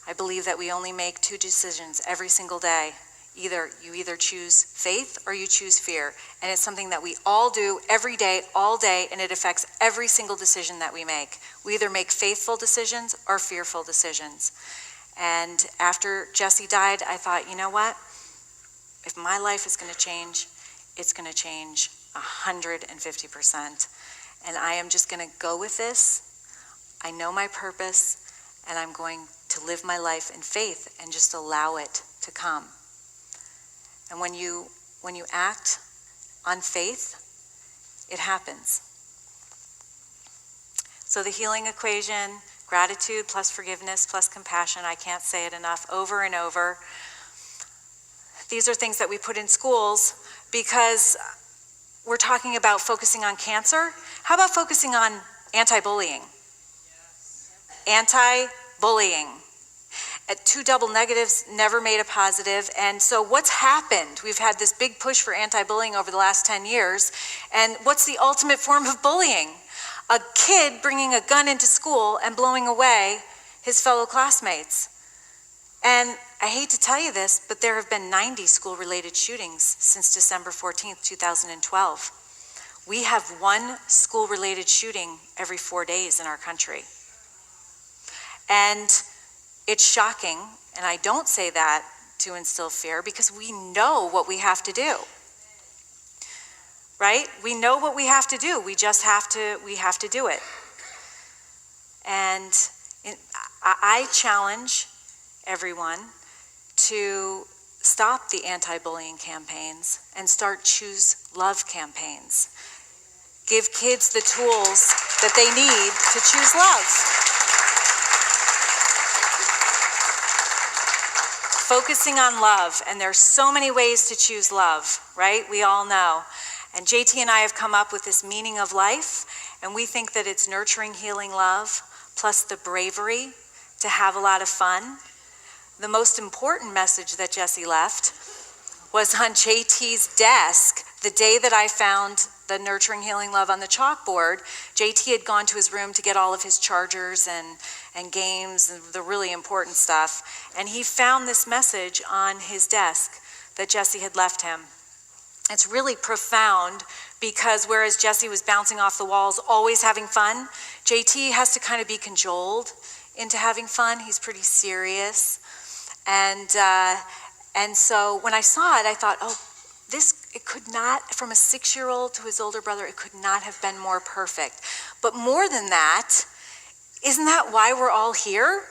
I believe that we only make two decisions every single day. You either choose faith or you choose fear. And it's something that we all do every day, all day, and it affects every single decision that we make. We either make faithful decisions or fearful decisions. And after Jesse died, I thought, you know what? If my life is going to change, it's going to change 150%. And I am just going to go with this. I know my purpose, and I'm going to live my life in faith and just allow it to come. And when you act on faith, it happens. So the healing equation, gratitude plus forgiveness plus compassion, I can't say it enough, over and over. These are things that we put in schools because we're talking about focusing on cancer. How about focusing on anti-bullying? Anti-bullying. At 2 double negatives never made a positive. And so what's happened? We've had this big push for anti-bullying over the last 10 years. And what's the ultimate form of bullying? A kid bringing a gun into school and blowing away his fellow classmates. And I hate to tell you this, but there have been 90 school-related shootings since December 14th, 2012. We have one school-related shooting every 4 days in our country. And it's shocking, and I don't say that to instill fear because we know what we have to do, right? We know what we have to do. We just have to do it. And I challenge everyone to stop the anti-bullying campaigns and start choose love campaigns. Give kids the tools that they need to choose love. Focusing on love, and there's so many ways to choose love, right? We all know. And JT and I have come up with this meaning of life, and we think that it's nurturing, healing love, plus the bravery to have a lot of fun. The most important message that Jesse left was on JT's desk the day that I found the Nurturing Healing Love on the chalkboard. JT had gone to his room to get all of his chargers and games and the really important stuff. And he found this message on his desk that Jesse had left him. It's really profound because whereas Jesse was bouncing off the walls, always having fun, JT has to kind of be cajoled into having fun. He's pretty serious. And so when I saw it, I thought, oh, it could not, from a 6-year-old to his older brother, it could not have been more perfect. But more than that, isn't that why we're all here?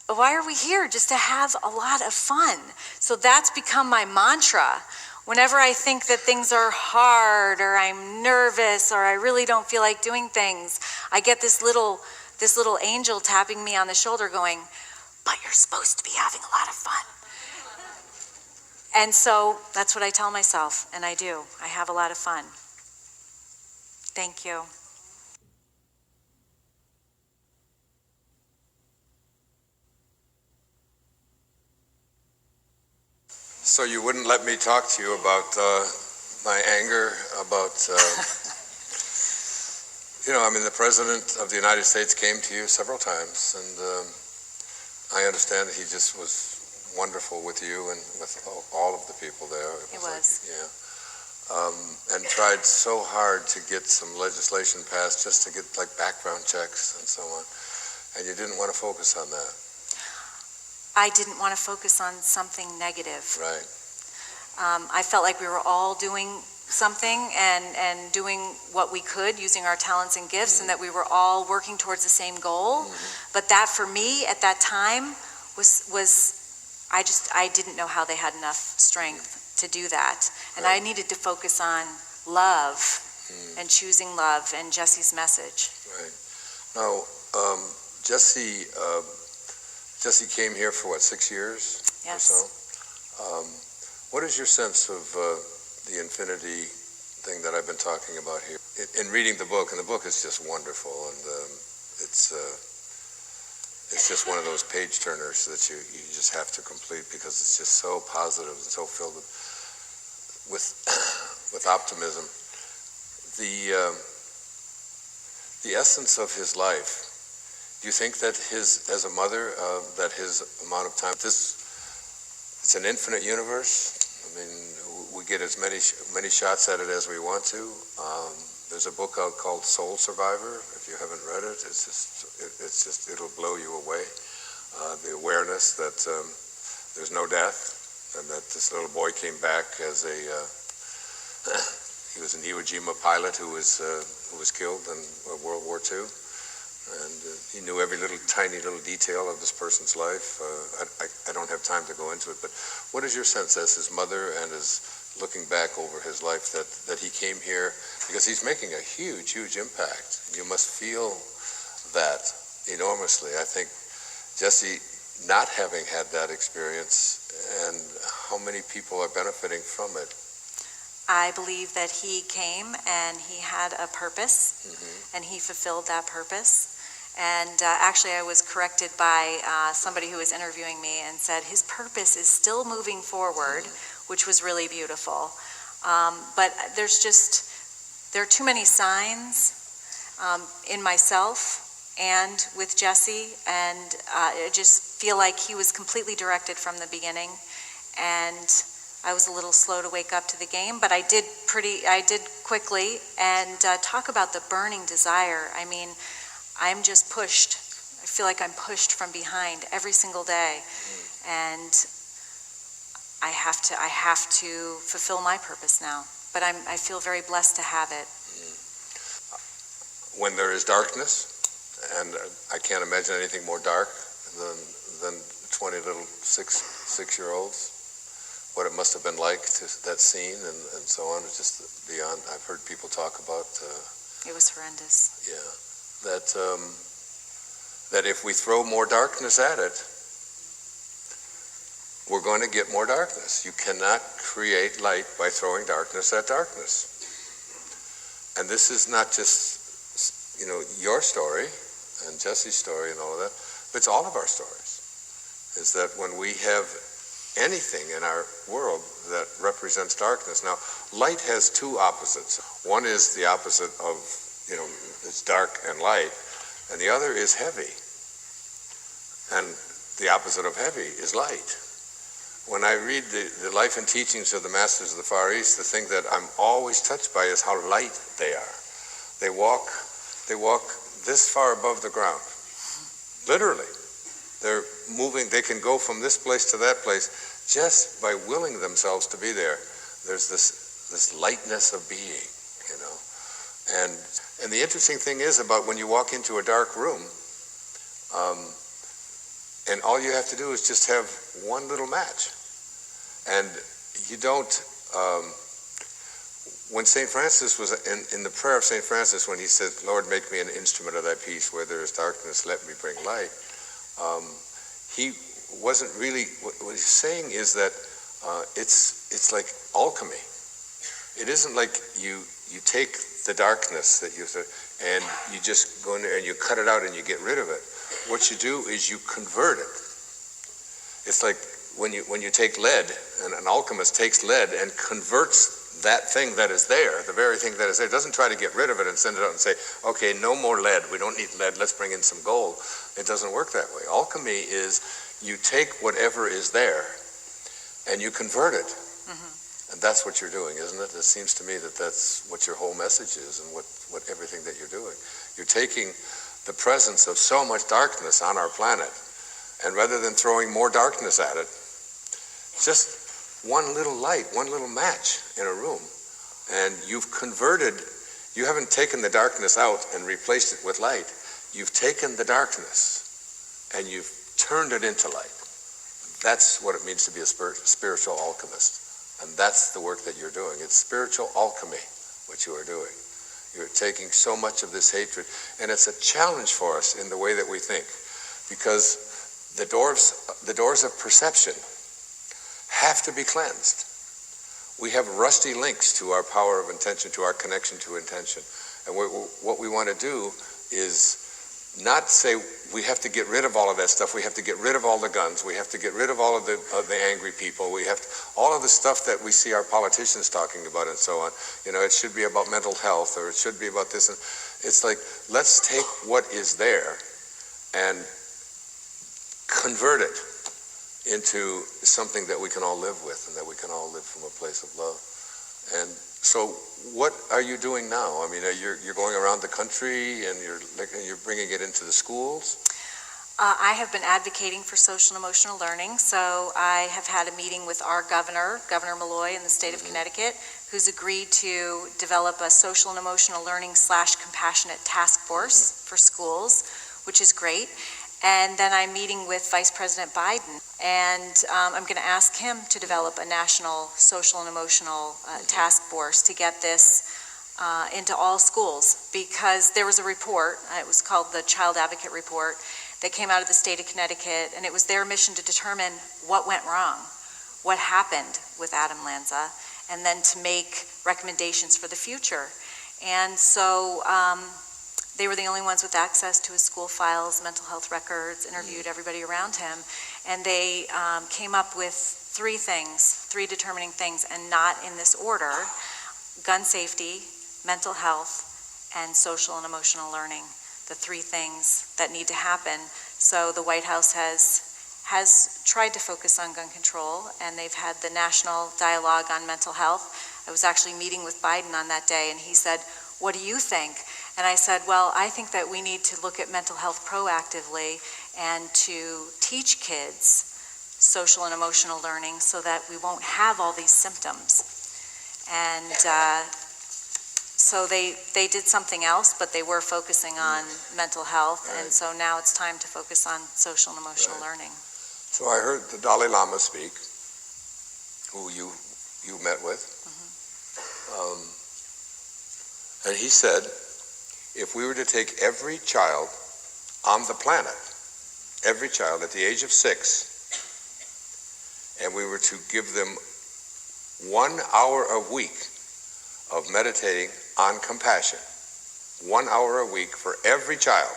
Why are we here? Just to have a lot of fun. So that's become my mantra. Whenever I think that things are hard or I'm nervous or I really don't feel like doing things, I get this little angel tapping me on the shoulder going, but you're supposed to be having a lot of fun. And so that's what I tell myself, and I do. I have a lot of fun. Thank you.
So you wouldn't let me talk to you about my anger about, the President of the United States came to you several times, and I understand that he just was wonderful with you and with all of the people there.
It was.
And tried so hard to get some legislation passed just to get like background checks and so on. And you didn't want to focus on that.
I didn't want to focus on something negative.
Right.
I felt like we were all doing something and doing what we could using our talents and gifts, and that we were all working towards the same goal. But that for me at that time was I didn't know how they had enough strength to do that. And I needed to focus on love and choosing love and Jesse's message.
Right. Now, Jesse came here for 6 years or
Yes.
so? What is your sense of the infinity thing that I've been talking about here? In reading the book, and the book is just wonderful, and it's just one of those page turners that you just have to complete because it's just so positive and so filled with optimism. The essence of his life. Do you think that as a mother, that his amount of time, it's an infinite universe? I mean, we get as many shots at it as we want to. There's a book out called Soul Survivor. If you haven't read it, it'll blow you away. The awareness that there's no death, and that this little boy came back as he was an Iwo Jima pilot who was killed in World War II. And he knew every tiny little detail of this person's life. I don't have time to go into it, but what is your sense as his mother and as looking back over his life that he came here, because he's making a huge, huge impact. You must feel that enormously. I think Jesse not having had that experience, and how many people are benefiting from it.
I believe that he came and he had a purpose, and he fulfilled that purpose. And actually I was corrected by somebody who was interviewing me and said his purpose is still moving forward, which was really beautiful. But there are too many signs in myself and with Jesse, and I just feel like he was completely directed from the beginning, and I was a little slow to wake up to the game, but I did quickly, and talk about the burning desire. I mean, I'm just pushed. I feel like I'm pushed from behind every single day, and I have to fulfill my purpose now. But I feel very blessed to have it.
When there is darkness, and I can't imagine anything more dark than 20 little six-year-olds, what it must have been like that scene and so on. It's just beyond. I've heard people talk about.
It was horrendous.
Yeah, that if we throw more darkness at it, we're going to get more darkness. You cannot create light by throwing darkness at darkness. And this is not just your story and Jesse's story and all of that, but it's all of our stories. Is that when we have anything in our world that represents darkness. Now, light has two opposites. One is the opposite of, it's dark and light, and the other is heavy. And the opposite of heavy is light. When I read the life and teachings of the Masters of the Far East, the thing that I'm always touched by is how light they are. They walk this far above the ground. Literally. They're moving, they can go from this place to that place just by willing themselves to be there. There's this lightness of being, And the interesting thing is about when you walk into a dark room, and all you have to do is just have one little match. And you don't, when St. Francis was in the prayer of St. Francis, when he said, Lord, make me an instrument of thy peace, where there is darkness, let me bring light. He wasn't really, what he's saying is that it's like alchemy. It isn't like you take the darkness that you and you just go in there and you cut it out and you get rid of it. What you do is you convert it. It's like when you take lead, and an alchemist takes lead and converts that thing that is there, the very thing that is there, doesn't try to get rid of it and send it out and say, okay, no more lead, we don't need lead, let's bring in some gold. It doesn't work that way. Alchemy is you take whatever is there and you convert it. And that's what you're doing, isn't it? It seems to me that that's what your whole message is and what everything that you're doing. You're taking the presence of so much darkness on our planet, and rather than throwing more darkness at it, just one little light, one little match in a room, and you've converted, you haven't taken the darkness out and replaced it with light. You've taken the darkness and you've turned it into light. That's what it means to be a spiritual alchemist. And that's the work that you're doing. It's spiritual alchemy, what you are doing. You're taking so much of this hatred, and it's a challenge for us in the way that we think, because the doors of perception have to be cleansed. We have rusty links to our power of intention, to our connection to intention. And what we want to do is not say we have to get rid of all of that stuff. We have to get rid of all the guns. We have to get rid of all of the angry people. We have to, all of the stuff that we see our politicians talking about and so on. You know, it should be about mental health, or it should be about this. And it's like, let's take what is there and convert it into something that we can all live with, and that we can all live from a place of love. And so what are you doing now? I mean, you're going around the country and you're bringing it into the schools?
I have been advocating for social and emotional learning, so I have had a meeting with our governor, Governor Malloy in the state of Connecticut, who's agreed to develop a social and emotional learning / compassionate task force for schools, which is great. And then I'm meeting with Vice President Biden, and I'm going to ask him to develop a national social and emotional task force to get this into all schools, because there was a report, it was called the Child Advocate Report, that came out of the state of Connecticut, and it was their mission to determine what went wrong, what happened with Adam Lanza, and then to make recommendations for the future. And so they were the only ones with access to his school files, mental health records, interviewed everybody around him, and they came up with three determining things, and not in this order: gun safety, mental health, and social and emotional learning. The three things that need to happen. So the White House has tried to focus on gun control, and they've had the national dialogue on mental health. I was actually meeting with Biden on that day, and he said, "What do you think?" And I said, well, I think that we need to look at mental health proactively and to teach kids social and emotional learning so that we won't have all these symptoms. And so they did something else, but they were focusing on mental health, and so now it's time to focus on social and emotional learning.
So I heard the Dalai Lama speak, who you met with, and he said, if we were to take every child on the planet, every child at the age of 6, and we were to give them 1 hour a week of meditating on compassion, 1 hour a week for every child,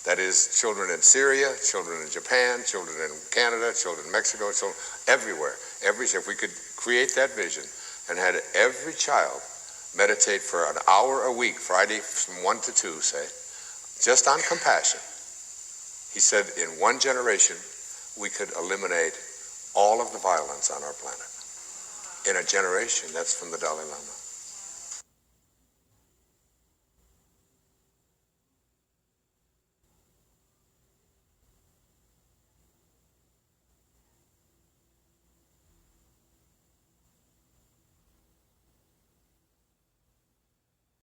that is children in Syria, children in Japan, children in Canada, children in Mexico, children everywhere. If we could create that vision and had every child meditate for an hour a week, Friday from 1 to 2, say, just on compassion. He said in one generation, we could eliminate all of the violence on our planet. In a generation, that's from the Dalai Lama.